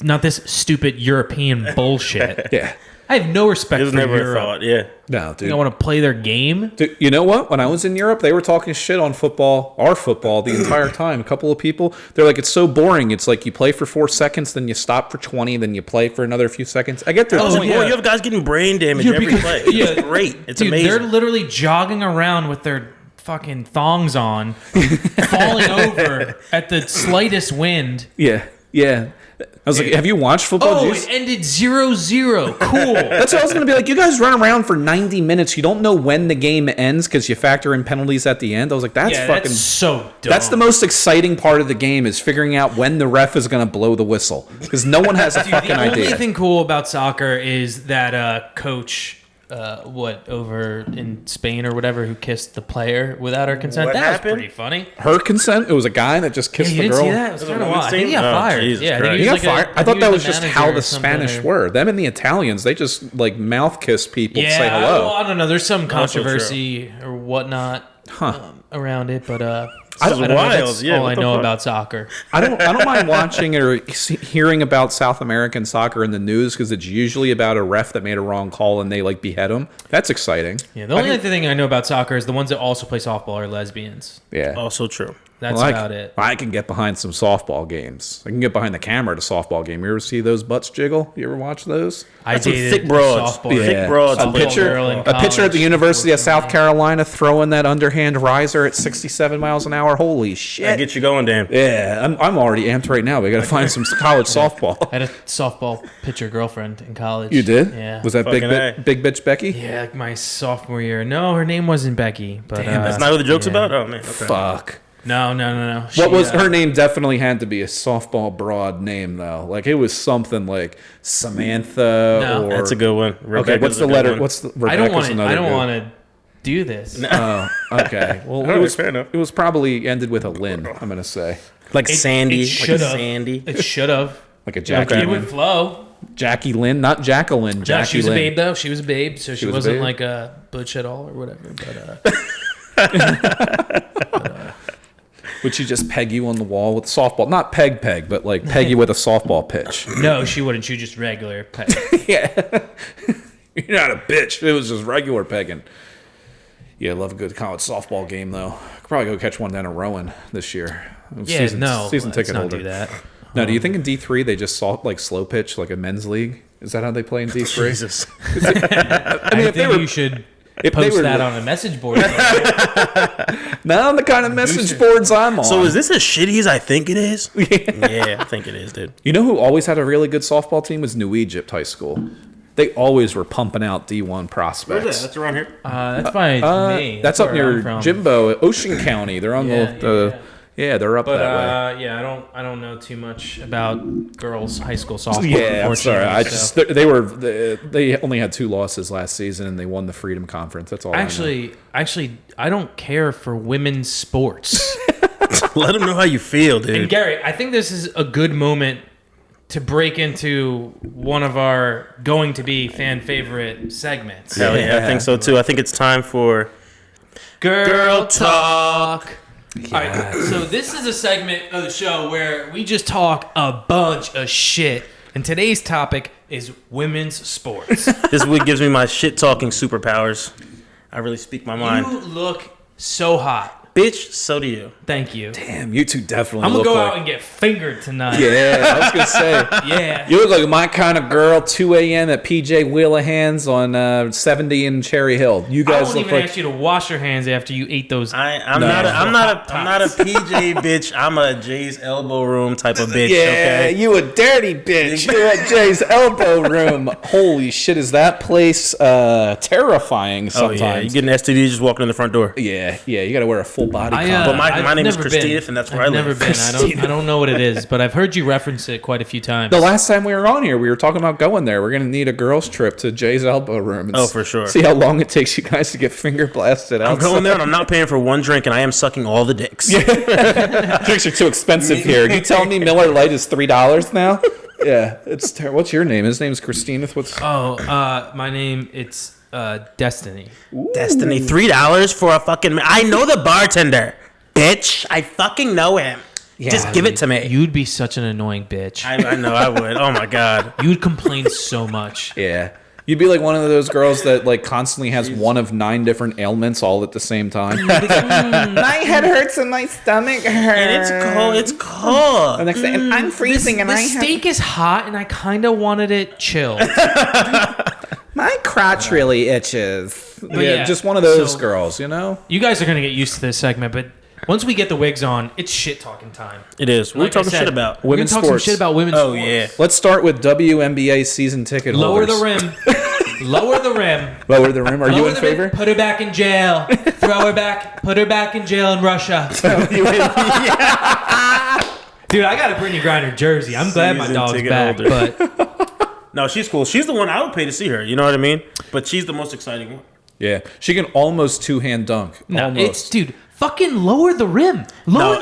Not this stupid European bullshit. Yeah. I have no respect It was for never a Europe. thought. Yeah. No, dude. I want to play their game. Dude, you know what? When I was in Europe, they were talking shit on football, our football, the entire time. A couple of people, they're like, it's so boring. It's like you play for 4 seconds, then you stop for 20, then you play for another few seconds. I get their Oh, point. boy, you have guys getting brain damage Yeah, every because- play. yeah. It's great. It's Dude, amazing. they're literally jogging around with their fucking thongs on, falling over at the slightest wind. Yeah, yeah. I was like, have you watched football? Oh, Juice? it ended 0-0. Cool. That's what I was going to be like. You guys run around for 90 minutes. You don't know when the game ends because you factor in penalties at the end. I was like, that's Yeah, fucking... that's so dumb. That's the most exciting part of the game is figuring out when the ref is going to blow the whistle because no one has a fucking The only idea. thing cool about soccer is that coach over in Spain or whatever, who kissed the player without her consent. What That happened? was pretty funny. Her consent? It was a guy that just kissed You the didn't girl. see that? It was Was it kind a of wild. women's I think he team? got Oh, fired. Jesus Yeah, I think Christ. he He was got like fired. I thought that was just how the or something, Spanish or- were. Them and the Italians, they just like mouth kiss people to say Yeah, hello. well, I don't know. There's some Also true. controversy or whatnot around it, but This is I don't know. wild. That's Yeah, all what I the know fuck? about soccer. I don't mind watching or hearing about South American soccer in the news because it's usually about a ref that made a wrong call and they like behead him. That's exciting. Yeah, the only other thing I know about soccer is the ones that also play softball are lesbians. Yeah. Also true. That's Well, about it. I can get behind some softball games. I can get behind the camera at a softball game. You ever see those butts jiggle? You ever watch those? I Some dated thick broads. a softball Yeah. Thick broads. A Softball pitcher, girl in a pitcher at the college, University of South unfortunately. Carolina throwing that underhand riser at 67 miles an hour. Holy shit! That gets you going, Dan. Yeah, I'm already amped right now. We got to find some college softball. I had a softball pitcher girlfriend in college. You did? Yeah. Was that Fucking A. big bitch Becky? Yeah, like my sophomore year. No, her name wasn't Becky. But That's not what the joke's yeah. about? Oh, man. Okay. Fuck. No. What was her name? Definitely had to be a softball broad name though. Like it was something like Samantha. No. or That's a good one. Okay, Rebecca's what's a the good letter? one. What's the? I don't Rebecca's want to. another I don't good- want to do this. Oh, okay. Well, All right, fair enough. It was probably ended with a Lynn. I'm gonna say Like Sandy. It Like should have. Sandy. It should have. like a Jackie It Lynn. would flow. Jackie Lynn, not Jacqueline. Yeah, Jackie she was Lynn. a babe though. She was a babe, so she was a wasn't babe? like a butch at all or whatever. But Would she just peg you on the wall with softball? Not peg, but like peg you with a softball pitch. no, she wouldn't. She just regular peg. Yeah. You're not a bitch. It was just regular pegging. Yeah, I love a good college softball game, though. Could probably go catch one down in Rowan this year. I'm Yeah, season let's ticket not holder. do that. Now, do you think in D3 they just saw like slow pitch, like a men's league? Is that how they play in D3? Jesus. I mean, I think you should if they post were- that on a message board. Not on the kind of message boards I'm on. So is this as shitty as I think it is? Yeah, I think it is, dude. You know who always had a really good softball team was New Egypt High School. They always were pumping out D1 prospects. That's around here. That's by me. That's up where I'm near from. Jimbo, Ocean County. They're on Yeah, they're up But that way. yeah, I don't know too much about girls high school softball. Yeah, I'm sorry. unfortunately, They only had 2 losses last season and they won the Freedom Conference. That's all. Actually, I don't care for women's sports. Let them know how you feel, And dude. Gary, I think this is a good moment to break into one of our going to be fan favorite segments. Hell yeah, I think so too. I think it's time for Girl Talk. All right, so this is a segment of the show where we just talk a bunch of shit. And today's topic is women's sports. this week gives me my shit talking superpowers. I really speak my mind. You look so hot. Bitch, so do you. Thank you. damn, you two definitely. I'm gonna look go like, out and get fingered tonight. Yeah, I was gonna say. Yeah. You look like my kind of girl. 2 a.m. at PJ Wheelahan's on 70 in Cherry Hill. You I guys won't look even like. ask you to wash your hands after you ate those. I'm No. not a PJ bitch. I'm a Jay's elbow room type of bitch. Yeah, Okay. you a dirty bitch. You're at Jay's elbow room. Holy shit, is that place terrifying Oh sometimes? yeah, you get an STD just walking in the front door. Yeah, you got to wear a full body condom. But my I've name is never Christina, been. and that's where I've I live. never been. I don't know what it is, but I've heard you reference it quite a few times. The last time we were on here, we were talking about going there. We're going to need a girls' trip to Jay's elbow room. And Oh, for sure. See how long it takes you guys to get finger blasted out. I'm going there and I'm not paying for one drink, and I am sucking all the dicks. Drinks are too expensive here. You telling me Miller Lite is $3 now? Yeah, it's terrible. What's your name? His name's Christina. What's my name it's Destiny. Destiny, $3 for a fucking. I know the bartender, bitch. I fucking know him. Just give it to me. You'd be such an annoying bitch. I know I would. Oh my god. You'd complain so much. yeah? You'd be like one of those girls that like constantly has one of 9 different ailments all at the same time. My head hurts and my stomach hurts. And it's cold. It's cold. The next day, and I'm freezing and The I have steak is hot, and I kind of wanted it chilled. my crotch really itches. Yeah, yeah, just one of those so- girls, you know. You guys are gonna get used to this segment, but once we get the wigs on, it's shit talking time. It is. We're Like I talking said, shit about. We're gonna Women's talk sports. some shit about women's Oh sports. yeah. Let's start with WNBA season ticket Lower holders. the rim. Lower the rim. Lower the rim. Are you Lower in the rim. favor? Put her back in jail. Throw her back. Put her back in jail in Russia. Dude, I got a Brittany Griner jersey. I'm glad my Season dog's ticket back, holder. but No, she's cool. She's the one I would pay to see her. You know what I mean? But she's the most exciting one. Yeah, she can almost two-hand dunk. No, almost. dude, fucking lower the rim.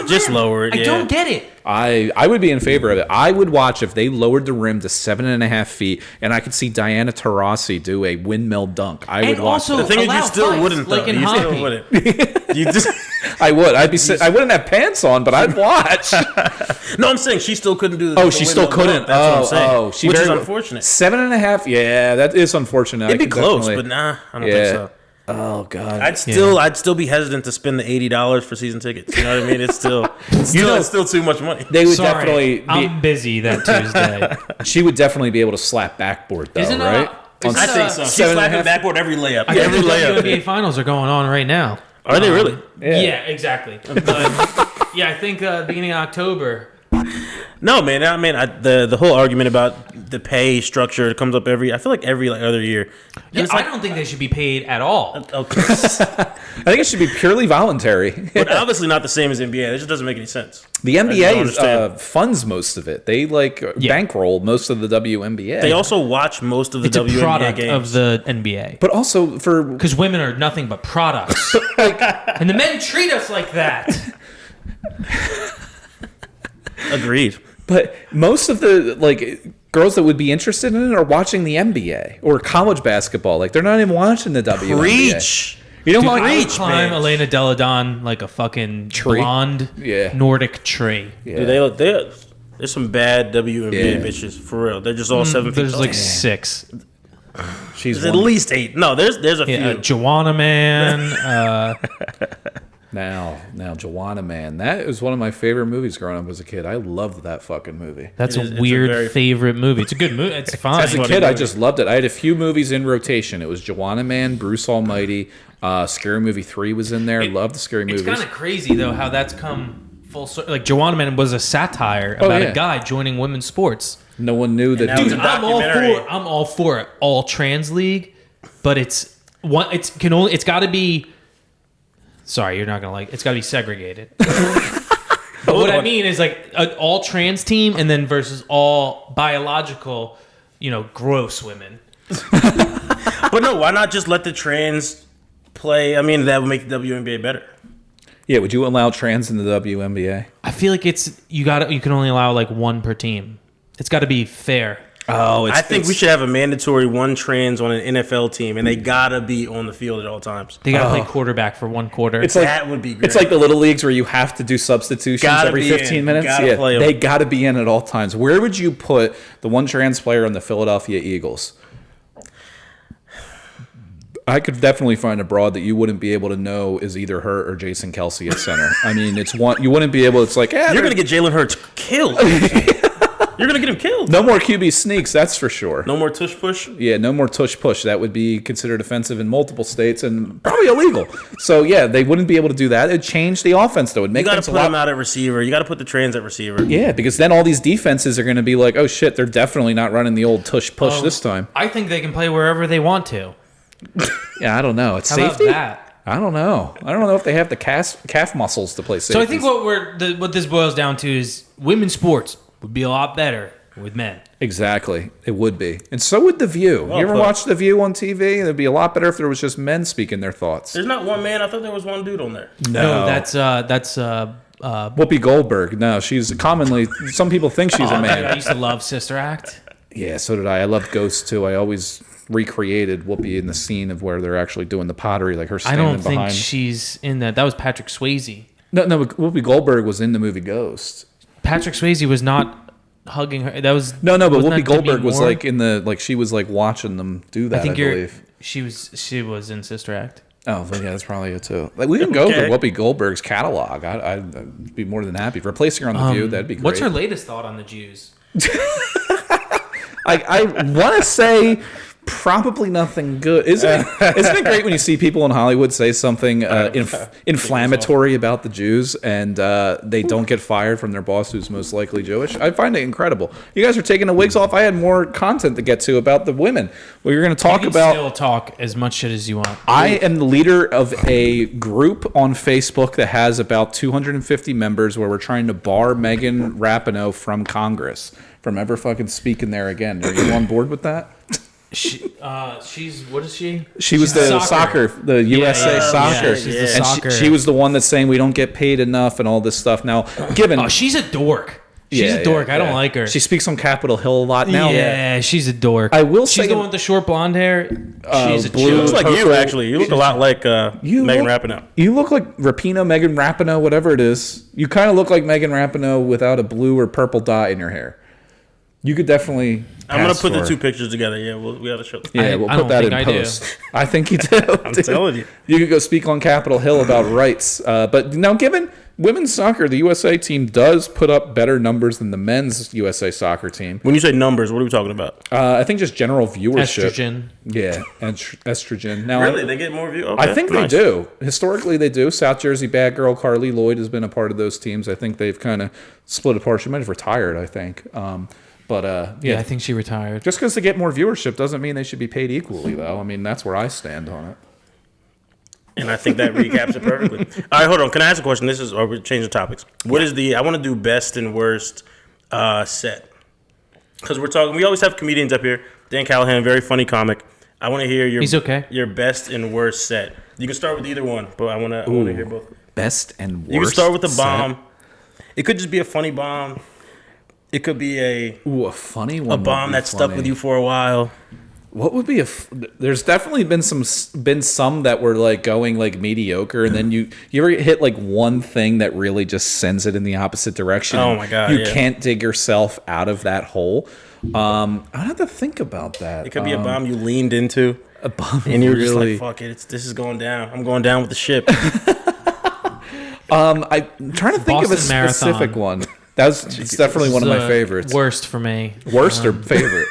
Just lower it. I don't get it. I would be in favor of it. I would watch if they lowered the rim to 7.5 feet, and I could see Diana Taurasi do a windmill dunk. I would watch. Also, the thing is, you allow still fights, wouldn't. Though. Like in You hockey. still wouldn't. You just. I would. I wouldn't have pants on, but I'd watch. No, I'm saying she still couldn't do. She still couldn't. That's what I'm saying. Which is very- unfortunate. 7.5. Yeah, that is unfortunate. It'd I be could close, definitely- but nah, I don't think so. Oh God. I'd still be hesitant to spend the $80 for season tickets. You know what I mean? It's still too much money. They would Sorry, definitely. Be, I'm busy that Tuesday. she would definitely be able to slap backboard though, Isn't, right? I think so. She's 7.5? slapping backboard every layup. I think Every the layup. WNBA finals are going on right now. Are they really? Yeah, exactly. But, yeah, I think beginning of October. No, man. I mean, the whole argument about the pay structure comes up I feel like every other year. And Yeah, it's like, I don't think they should be paid at all. okay. I think it should be purely voluntary. But obviously not the same as NBA. It just doesn't make any sense. The I don't NBA understand. funds most of it. They bankroll most of the WNBA. They also watch most of the It's a WNBA product games. of the NBA. but also for Because women are nothing but products. And the men treat us like that. Agreed. But most of the girls that would be interested in it are watching the NBA or college basketball. Like they're not even watching the WNBA. Preach. You know Dude, how I would Preach, climb bitch. Elena Deladon like a fucking Tree? blonde Nordic tree. Yeah. Dude, there's some bad WNBA Yeah. bitches for real. They're just all 7 feet There's tall. like 6. She's There's at one. least 8. No, there's a few. Yeah, Joanna Man. Now, Joanna Man. That was one of my favorite movies growing up as a kid. I loved that fucking movie. That's It's a a weird very- favorite movie. It's a good movie. It's fine. As a kid, I just loved it. I had a few movies in rotation. It was Joanna Man, Bruce Almighty, Scary Movie 3 was in there. Loved the scary It's movies. kind of crazy though how that's come full circle. Like Joanna Man was a satire about yeah. a guy joining women's sports. No one knew that now he it's was a documentary. I'm all for it. All trans league, but it's got to be. Sorry, you're not gonna like. It's got to be segregated. But what I mean is like an all trans team, and then versus all biological, gross women. But no, why not just let the trans play? I mean, that would make the WNBA better. Yeah, would you allow trans in the WNBA? I feel like you can only allow like one per team. It's got to be fair. Oh, I think we should have a mandatory one trans on an NFL team, and they gotta be on the field at all times. They got to play quarterback for one quarter. It's like That would be great. It's like the little leagues where you have to do substitutions Gotta every be 15 in. minutes. Gotta play 'em. They got to be in at all times. Where would you put the one trans player on the Philadelphia Eagles? I could definitely find a broad that you wouldn't be able to know is either her or Jason Kelsey at center. I mean, it's one you wouldn't be able. It's like You're gonna get Jalen Hurts killed. You're gonna get him killed. no more QB sneaks. That's for sure. No more tush push. Yeah, no more tush push. That would be considered offensive in multiple states and probably illegal. So yeah, they wouldn't be able to do that. It'd change the offense though. It'd You make gotta things a put lot. him out at receiver. You gotta put the trans at receiver. Yeah, because then all these defenses are going to be like, oh shit, they're definitely not running the old tush push this time. I think they can play wherever they want to. Yeah, I don't know. It's How safety. about that? I don't know. I don't know if they have the calf muscles to play safety. So I think what this boils down to is women's sports would be a lot better with men. Exactly, it would be, and so would The View. Well you ever put. watch The View on TV? It'd be a lot better if there was just men speaking their thoughts. There's not one man. I thought there was one dude on there. No, that's Whoopi Goldberg. No, she's commonly. Some people think she's a I man. used to love Sister Act. Yeah, so did I. I loved Ghosts too. I always recreated Whoopi in the scene of where they're actually doing the pottery, like her I standing don't think behind. she's in that. That was Patrick Swayze. No, but Whoopi Goldberg was in the movie Ghost. Patrick Swayze was not hugging her. That was No, but wasn't Whoopi that Demi Goldberg was Moore? like in the she was like watching them do that. I, think believe. she was in Sister Act. Oh, then yeah, that's probably it too. Like we can go Okay. through Whoopi Goldberg's catalog. I'd be more than happy replacing her on the View. That'd be great. What's her latest thought on the Jews? I want to say probably nothing good. Isn't it great when you see people in Hollywood say something inflammatory about the Jews and they don't get fired from their boss who's most likely Jewish? I find it incredible. You guys are taking the wigs off. I had more content to get to about the women. Well, you're going to talk about... still talk as much shit as you want. I am the leader of a group on Facebook that has about 250 members where we're trying to bar Megan Rapino from Congress from ever fucking speaking there again. Are you on board with that? She's what is she? She was the soccer, the USA soccer. Yeah, she's the soccer. She was the one that's saying we don't get paid enough and all this stuff. Now, given she's a dork. She's a dork. I don't like her. She speaks on Capitol Hill a lot now. Yeah, she's a dork. I will say she's the one with the short blonde hair. She's a She looks like you, actually. You look a lot like Megan Rapino. You look like Rapino, Megan Rapino, whatever it is. You kind of look like Megan Rapino without a blue or purple dot in your hair. You could definitely. I'm gonna put the two pictures together. Yeah, we gotta show. Yeah, we'll put that in post. I think you do. I'm telling you. You could go speak on Capitol Hill about rights. But now, given women's soccer, the USA team does put up better numbers than the men's USA soccer team. When you say numbers, what are we talking about? I think just general viewership. Estrogen. Yeah, estrogen. Now, really, they get more views. Okay, I think they do. Historically, they do. South Jersey bad girl Carly Lloyd has been a part of those teams. I think they've kind of split apart. She might have retired, I think. But yeah, I think she retired. Just because they get more viewership doesn't mean they should be paid equally, though. I mean, that's where I stand on it. And I think that recaps it perfectly. All right, hold on. Can I ask a question? We're changing topics. What is I want to do best and worst set. Because we always have comedians up here. Dan Callahan, very funny comic. I want to hear your best and worst set. You can start with either one, but I want to hear both. Best and worst. You can start with a bomb. It could just be a funny bomb. It could be a funny one. A bomb that stuck with you for a while. What would be there's definitely been some that were like going like mediocre, and then you ever hit like one thing that really just sends it in the opposite direction. Oh my god! You can't dig yourself out of that hole. I have to think about that. It could be a bomb you leaned into. A bomb, and you're just like, fuck it, this is going down. I'm going down with the ship. I'm trying to think of a specific one. It's definitely one of my favorites. Worst for me. Worst or favorite?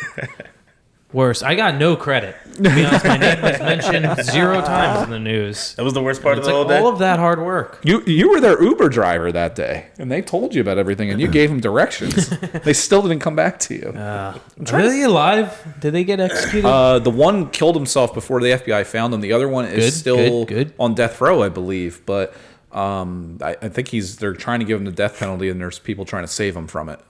Worst. I got no credit. To be honest, my name was mentioned 0 times in the news. That was the worst part of the whole day? All of that hard work. You were their Uber driver that day, and they told you about everything, and you gave them directions. They still didn't come back to you. Are they alive? Did they get executed? The one killed himself before the FBI found him. The other one is still on death row, I believe, but... I think they're trying to give him the death penalty, and there's people trying to save him from it,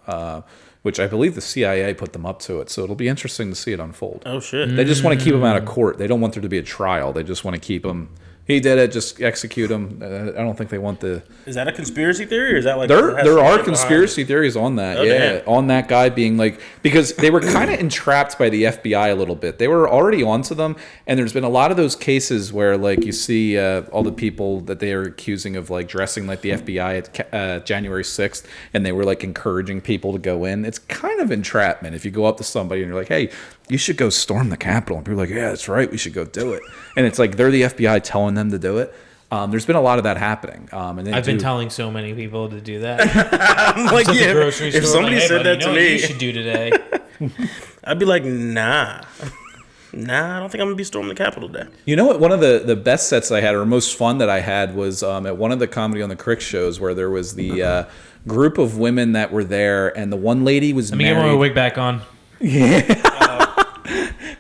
which I believe the CIA put them up to it. So it'll be interesting to see it unfold. Oh shit! They just want to keep him out of court. They don't want there to be a trial. They just want to keep him. He did it. Just execute him. I don't think they want the. Is that a conspiracy theory, or is that like there are conspiracy theories on that? Oh, yeah, damn. On that guy being like, because they were kind of entrapped by the FBI a little bit. They were already onto them, and there's been a lot of those cases where like you see all the people that they are accusing of like dressing like the FBI at January 6th, and they were like encouraging people to go in. It's kind of entrapment if you go up to somebody and you're like, hey, you should go storm the Capitol. And people are like, yeah, that's right. We should go do it. And it's like they're the FBI telling them to do it. There's been a lot of that happening. And I've been telling so many people to do that. I'm like, yeah, if somebody said that to me. You should do today. I'd be like, nah, I don't think I'm going to be storming the Capitol today. You know what? One of the best sets I had, or most fun that I had, was at one of the Comedy on the Crick shows where there was the group of women that were there, and the one lady was married. Let me get my wig back on. Yeah.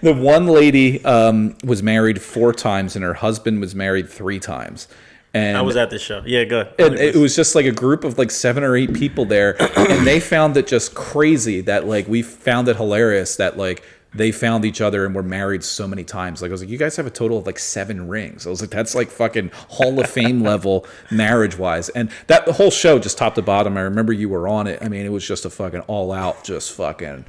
The one lady was married 4 times, and her husband was married 3 times. And I was at this show. Yeah, good. And it was just like a group of like 7 or 8 people there, and they found it just crazy that like we found it hilarious that like they found each other and were married so many times. Like I was like, you guys have a total of like 7 rings. I was like, that's like fucking Hall of Fame level marriage wise. And that the whole show, just top to bottom, I remember you were on it. I mean, it was just a fucking all out, just fucking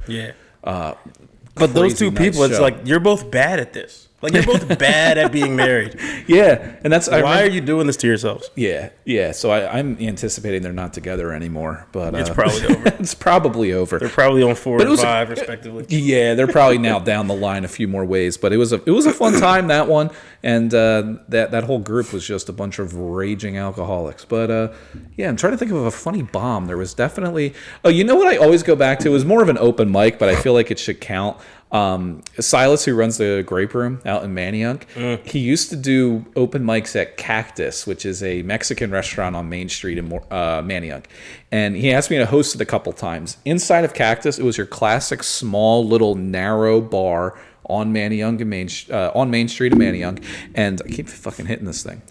But those two people, it's like you're both bad at this. Like you're both bad at being married. Yeah, and that's why are you doing this to yourselves? Yeah. So I'm anticipating they're not together anymore, but it's probably over. It's probably over. They're probably on 4 and 5 respectively. Yeah, they're probably now down the line a few more ways. But it was a fun time, that one, and that whole group was just a bunch of raging alcoholics. But yeah, I'm trying to think of a funny bomb. There was definitely. Oh, you know what I always go back to? It was more of an open mic, but I feel like it should count. Silas, who runs the Grape Room out in Manayunk, he used to do open mics at Cactus, which is a Mexican restaurant on Main Street in Manayunk. And he asked me to host it a couple times. Inside of Cactus, it was your classic small little narrow bar on Manayunk and on Main Street in Manayunk, and I keep fucking hitting this thing.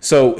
So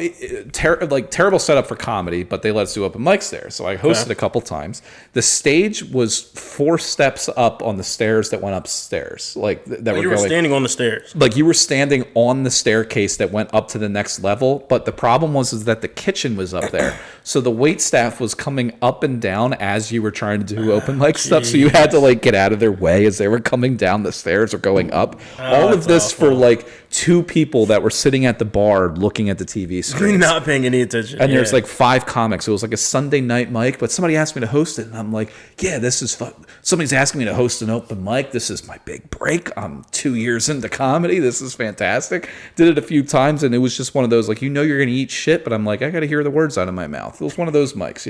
terrible setup for comedy, but they let us do open mics there. So I hosted a couple times. The stage was 4 steps up on the stairs that went upstairs, You were standing on the stairs. Like you were standing on the staircase that went up to the next level, but the problem was that the kitchen was up there. So the wait staff was coming up and down as you were trying to do open mic stuff. So you had to get out of their way as they were coming down the stairs or going up. All of this awful. For 2 people that were sitting at the bar looking at the TV screen. Not paying any attention. And there's 5 comics. It was a Sunday night mic, but somebody asked me to host it. And I'm like, yeah, this is fun. Somebody's asking me to host an open mic. This is my big break. I'm 2 years into comedy. This is fantastic. Did it a few times, and it was just one of those, you're going to eat shit, but I'm I got to hear the words out of my mouth. It was one of those mics,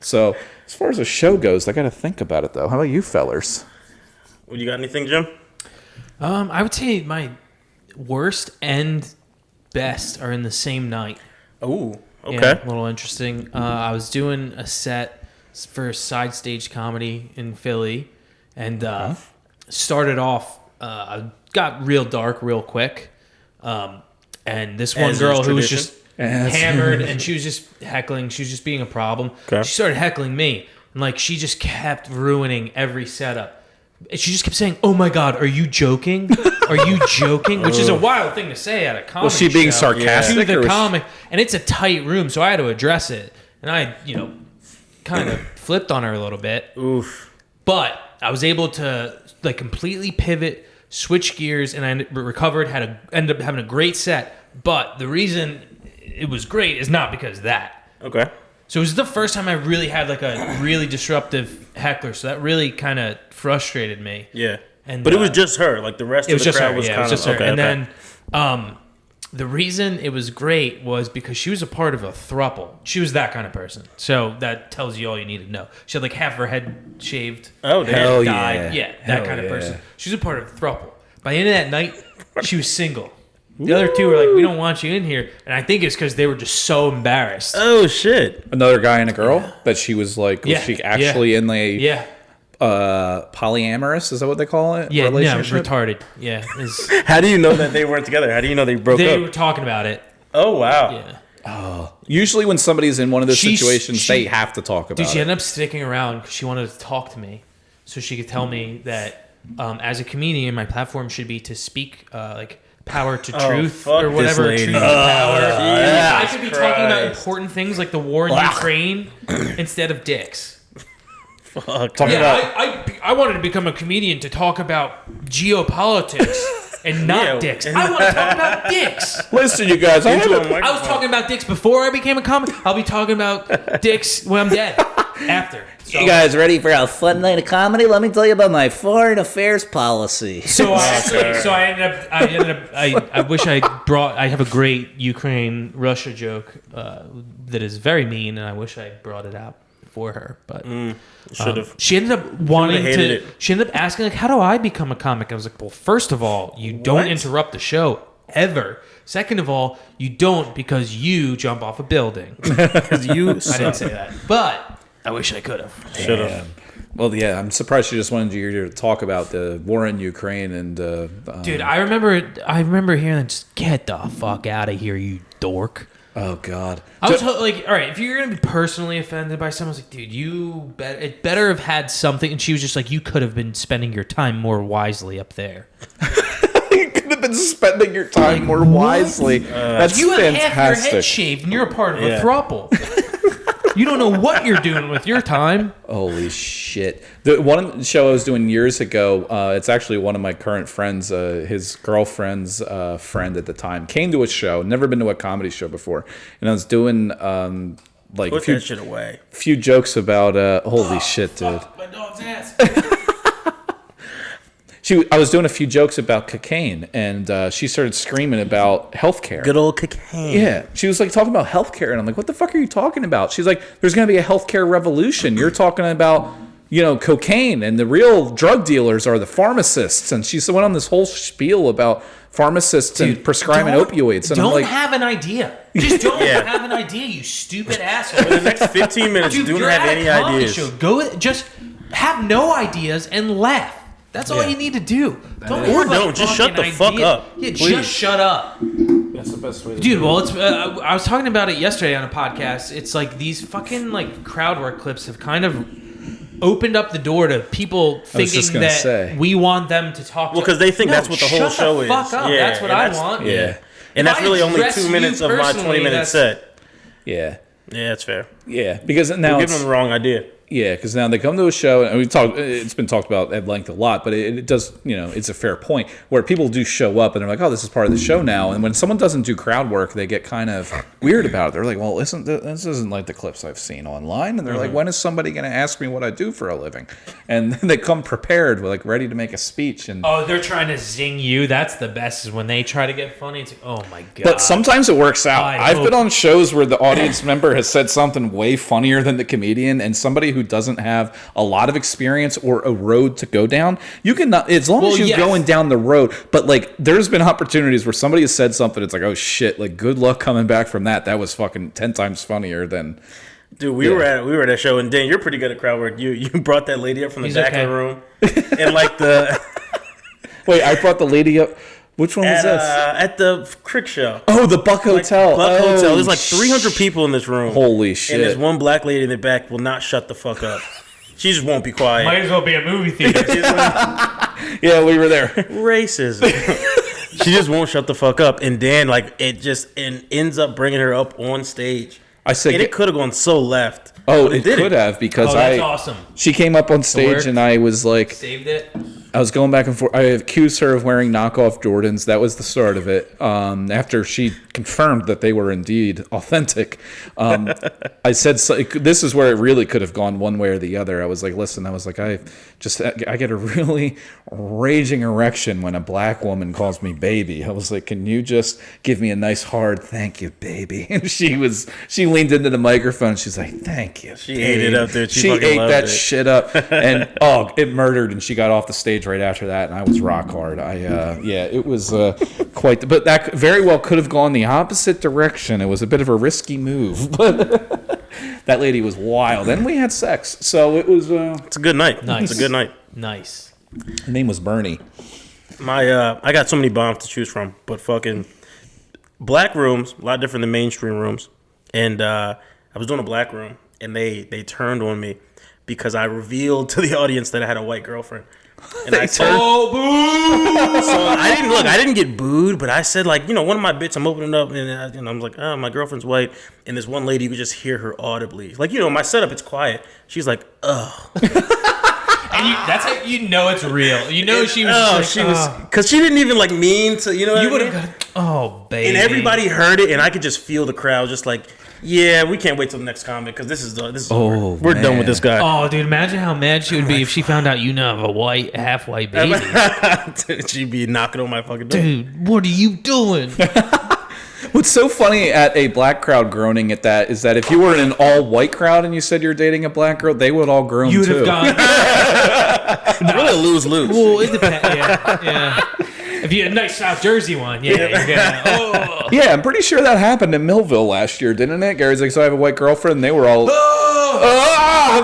So as far as a show goes, I got to think about it, though. How about you fellers? Well, you got anything, Jim? I would say my worst and best are in the same night. Oh, okay. Yeah, a little interesting. I was doing a set for Side Stage Comedy in Philly, and started off, got real dark real quick. And this one girl who was just hammered, and she was just heckling. She was just being a problem. Okay. She started heckling me, and she just kept ruining every setup. She just kept saying, "Oh my God, are you joking? Are you joking?" Which is a wild thing to say at a comedy. Was she being show. sarcastic? To the comic, and it's a tight room, so I had to address it, and I, kind of flipped on her a little bit. Oof. But I was able to completely pivot, switch gears, and I recovered. Ended up having a great set. But the reason it was great is not because of that. Okay. So it was the first time I really had a really disruptive heckler. So that really kind of frustrated me. Yeah. And but it was just her. The rest of the crowd was kind of... it was just her. Okay, and then the reason it was great was because she was a part of a throuple. She was that kind of person. So that tells you all you need to know. She had half her head shaved. Oh, damn. Hell died. yeah. Yeah, that kind of person. She was a part of a throuple. By the end of that night, she was single. The other 2 were we don't want you in here. And I think it's because they were just so embarrassed. Oh, shit. Another guy and a girl that she was was she actually in polyamorous? Is that what they call it? Yeah, relationship? retarded. Yeah. How do you know that they weren't together? How do you know they broke up? They were talking about it. Oh, wow. Yeah. Oh. Usually when somebody's in one of those situations, they have to talk about it. She ended up sticking around because she wanted to talk to me. So she could tell me that as a comedian, my platform should be to speak power to truth or whatever. Truth to power. I should be talking about important things like the war in Ukraine instead of dicks. Fuck. I wanted to become a comedian to talk about geopolitics and not dicks. I want to talk about dicks. Listen, you guys, I was talking about dicks before I became a comic. I'll be talking about dicks when I'm dead. After. So, you guys ready for a fun night of comedy? Let me tell you about my foreign affairs policy. I wish I have a great Ukraine-Russia joke that is very mean, and I wish I brought it out for her, but should have. She ended up wanting to. She ended up asking how do I become a comic? I was like, well, first of all, you don't interrupt the show ever. Second of all, you don't because you jump off a building. Because you. I didn't say that, but I wish I could have. Should have. Well, yeah, I'm surprised she just wanted you to talk about the war in Ukraine and. Dude, I remember hearing that. Just get the fuck out of here, you dork. Oh God! I was all right, if you're gonna be personally offended by someone, I was like, dude, it better have had something. And she was just like, you could have been spending your time more wisely up there. You could have been spending your time more wisely. That's you fantastic. have half your head shaved, and you're a part of a throuple. You don't know what you're doing with your time. Holy shit. The one show I was doing years ago, it's actually one of my current friends, his girlfriend's friend at the time, came to a show, never been to a comedy show before. And I was doing Put that shit away. Few jokes about, holy shit, dude. My dog's ass. I was doing a few jokes about cocaine, and she started screaming about healthcare. Good old cocaine. Yeah. She was talking about healthcare, and I'm like, what the fuck are you talking about? She's like, there's going to be a healthcare revolution. You're talking about, cocaine, and the real drug dealers are the pharmacists. And she went on this whole spiel about pharmacists and prescribing opioids. And don't have an idea. Just don't have an idea, you stupid asshole. For the next 15 minutes, Dude, don't you're have at any a comedy ideas. show. Just have no ideas and laugh. That's all you need to do. Just shut the fuck up. Yeah, Please. just shut up. that's the best way to Dude, well, it's. I was talking about it yesterday on a podcast. It's like these fucking crowd work clips have kind of opened up the door to people thinking that we want them to talk. Well, because they think that's what the whole show is. Fuck up. That's what I want. Yeah. And that's really only 2 minutes of my 20-minute set. Yeah. Yeah, that's fair. Yeah, because now We're giving them the wrong idea. Yeah, because now they come to a show, and it's been talked about at length a lot, but it does, it's a fair point where people do show up and they're like, oh, this is part of the show now. And when someone doesn't do crowd work, they get kind of weird about it. They're like, well, this isn't like the clips I've seen online. And they're like, when is somebody going to ask me what I do for a living? And they come prepared, ready to make a speech. And they're trying to zing you. That's the best, is when they try to get funny. It's like, oh my God. But sometimes it works out. I've been on shows where the audience member has said something way funnier than the comedian, and somebody who doesn't have a lot of experience or a road to go down, you can not, as long as you're going down the road. But there's been opportunities where somebody has said something, it's like, oh shit, good luck coming back from that. That was fucking 10 times funnier than. Dude, we were at a show, and Dan, you're pretty good at crowd work. You brought that lady up from the back of the room, and Wait, I brought the lady up. Which one was this? At the Crick Show. Oh, the Buck Hotel. Buck Hotel. There's 300 people in this room. Holy shit. And there's one black lady in the back will not shut the fuck up. She just won't be quiet. Might as well be a movie theater. Yeah, we were there. Racism. She just won't shut the fuck up. And Dan, it ends up bringing her up on stage. I said, and it could have gone so left. Oh, it could have, because that's awesome. She came up on stage and I was like, saved it. I was going back and forth. I accused her of wearing knockoff Jordans. That was the start of it. After she confirmed that they were indeed authentic, I said, this is where it really could have gone one way or the other. I was like, listen, I get a really raging erection when a black woman calls me baby. I was like, can you just give me a nice hard thank you, baby? And she leaned into the microphone. She's like, thank you. She ate it up, dude. She ate that shit up, and it murdered. And she got off the stage right after that, and I was rock hard. It was quite. But that very well could have gone the opposite direction. It was a bit of a risky move, but that lady was wild, and we had sex, so it was. It's a good night. Nice. It's a good night. Nice. Her name was Bernie. I got so many bombs to choose from, but fucking black rooms, a lot different than mainstream rooms, and I was doing a black room, and they turned on me because I revealed to the audience that I had a white girlfriend. And I turned, boo! So I didn't get booed, but I said one of my bits. I'm opening up, and I was like, oh, my girlfriend's white, and this one lady, you could just hear her audibly. My setup, it's quiet. She's like, ugh. And that's how you know it's real. You know she was. Because she didn't even mean to. You know, you would have got. Oh, baby. And everybody heard it, and I could just feel the crowd just yeah, we can't wait till the next comic because this is we're done with this guy. Oh, dude, imagine how mad she would be if she found out you now have a half-white baby. She'd be knocking on my fucking door. Dude, what are you doing? What's so funny at a black crowd groaning at that is that if you were in an all-white crowd and you said you're dating a black girl, they would all groan too. You would have gone. It's really lose-lose. Well, it depends. Yeah. If you had a nice South Jersey one, you're gonna. Yeah, I'm pretty sure that happened in Millville last year, didn't it? Gary's like, so I have a white girlfriend, and they were all.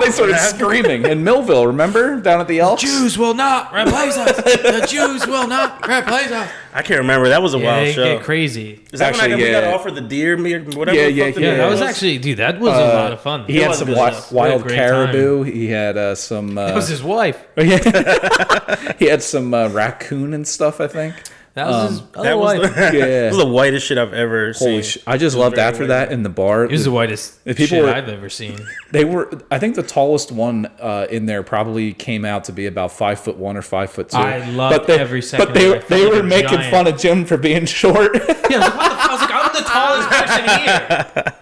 They started screaming in Millville. Remember down at the Elks? Jews will not replace us. The Jews will not replace us. I can't remember. That was a wild show. Get crazy. Is that when we got offered the deer meat? Whatever. Yeah. That was actually, dude. That was a lot of fun. He had some wild caribou. He had some. That was his wife. He had some raccoon and stuff, I think. That was his other wife. It was the whitest shit I've ever seen. I just loved after that in the bar. It was the whitest shit I've ever seen. They were. I think the tallest one in there probably came out to be about 5'1" or 5'2". I loved every second. But they were making fun of Jim for being short. Yeah, I was like, I'm the tallest person here.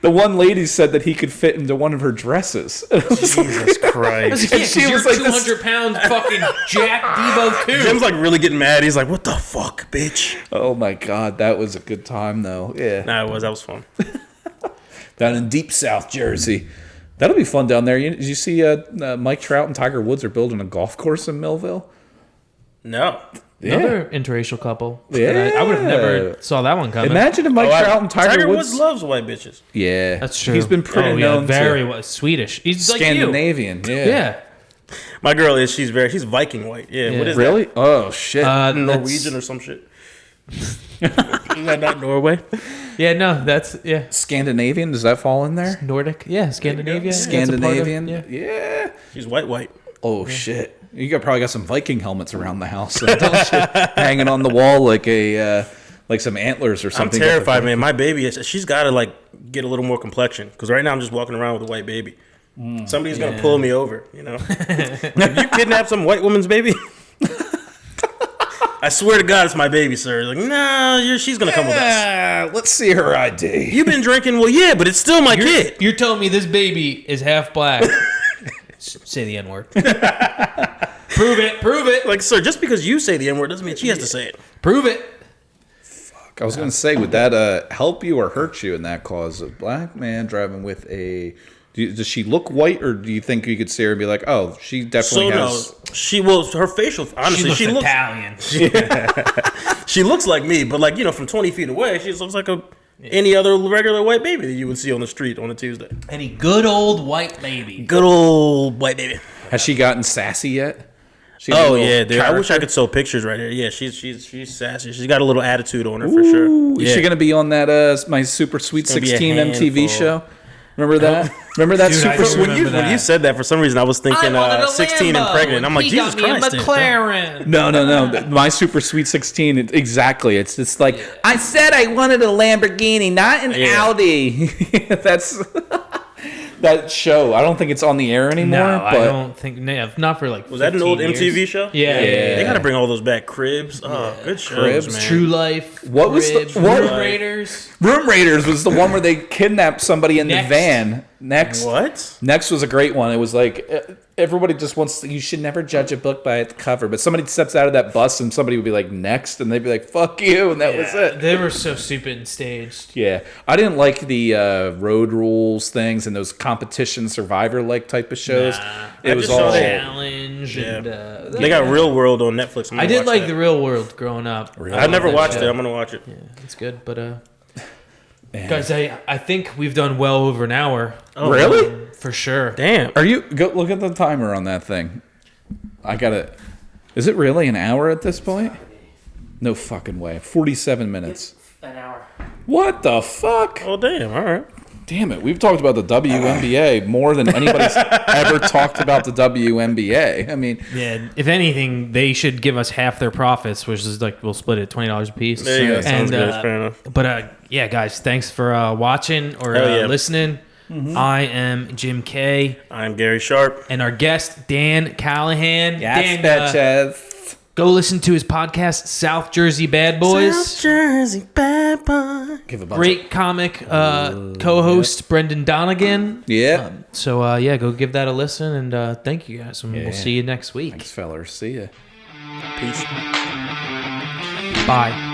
The one lady said that he could fit into one of her dresses. Jesus Christ! Yeah, she was like 200-pound fucking Jack Debo too. Jim's really getting mad. He's like, "What the fuck, bitch?" Oh my god, that was a good time though. Yeah, That was fun. Down in deep South Jersey. That'll be fun down there. Did you see Mike Trout and Tiger Woods are building a golf course in Millville? No. Another interracial couple. Yeah. I would have never saw that one coming. Imagine if Mike Trout and Tiger Woods. Woods loves white bitches. Yeah, That's true. He's been pretty known very Swedish. He's Scandinavian. Like you. Yeah. Yeah. My girl is. She's Viking white. Yeah. What is Really? Oh shit. Norwegian or some shit? Isn't that not Norway? Yeah, no, that's Scandinavian. Does that fall in there? Nordic. Yeah, Scandinavia. That's a part of- Scandinavian. yeah. Yeah. She's white. Oh shit. You probably got some Viking helmets around the house, don't you? Hanging on the wall like some antlers or I'm something. terrified, man. My baby, she's got to like get a little more complexion because right now I'm just walking around with a white baby. Somebody's gonna pull me over. You know, if you kidnap some white woman's baby, I swear to God, it's my baby, sir. Like, no, she's gonna come with us. Let's see her ID. You've been drinking, well, yeah, but it's still my kid. You're telling me this baby is half black? Say the N-word. Prove it. Like, sir, just because you say the N-word doesn't mean she has to say it. Prove it. I was going to say, would that help you or hurt you in that cause? A black man driving with a... Does she look white, or do you think you could see her and be like, oh, she definitely has... her facial, honestly, she looks Italian. She looks like me, but like, from 20 feet away, she looks like any other regular white baby that you would see on the street on a Tuesday. Any good old white baby. Good old white baby. Has she gotten sassy yet? Oh yeah, dude. I wish I could show pictures right here. Yeah, she's sassy. She's got a little attitude on her for sure. Is she gonna be on that My Super Sweet 16 MTV show? Remember that? Remember that Dude, Super Sweet? When you said that, for some reason I was thinking 16 and pregnant. I'm like, Jesus Christ. McLaren. No. My Super Sweet 16. Exactly. It's just like I said. I wanted a Lamborghini, not an Audi. That's. That show, I don't think it's on the air anymore. No, but I don't think. No, not for like. Was that an old 15 years. MTV show? Yeah. They got to bring all those back. Cribs. Oh, good shows, Cribs. man. True Life. What was the- Cribs, what- Room Raiders? Room Raiders was the one where they kidnapped somebody in Next. the van. Next was a great one. It was like everybody just wants to, you should never judge a book by its cover, but somebody steps out of that bus and somebody would be like next, and they'd be like fuck you, and that was it. They were so stupid and staged. Yeah, I didn't like the road rules things and those competition survivor like type of shows. It was all challenge. Yeah. And, They got Real World on Netflix. I did like the Real World growing up. I never watched it. I'm gonna watch it. Yeah, it's good, but guys, I think we've done well over an hour. Oh, really? For sure. Damn. Are you go look at the timer on that thing? I gotta. Is it really an hour at this point? No fucking way. 47 minutes. An hour. What the fuck? Oh damn. All right. Damn it. We've talked about the WNBA more than anybody's ever talked about the WNBA. I mean, Yeah, if anything, they should give us half their profits, which is like we'll split it $20 a piece. There you go. Sounds And, good. Fair enough. But yeah, guys, thanks for watching or Hell yeah. listening. I am Jim K, I'm Gary Sharp. and our guest Dan Callahan. yes, Dan, bitches. go listen to his podcast, South Jersey Bad Boys. South Jersey Bad Boy. Give a bunch Great comic co-host Brendan Donegan. Yeah. So yeah, go give that a listen, and thank you guys, and we'll see you next week. Thanks, fellers. See ya. Peace. Bye.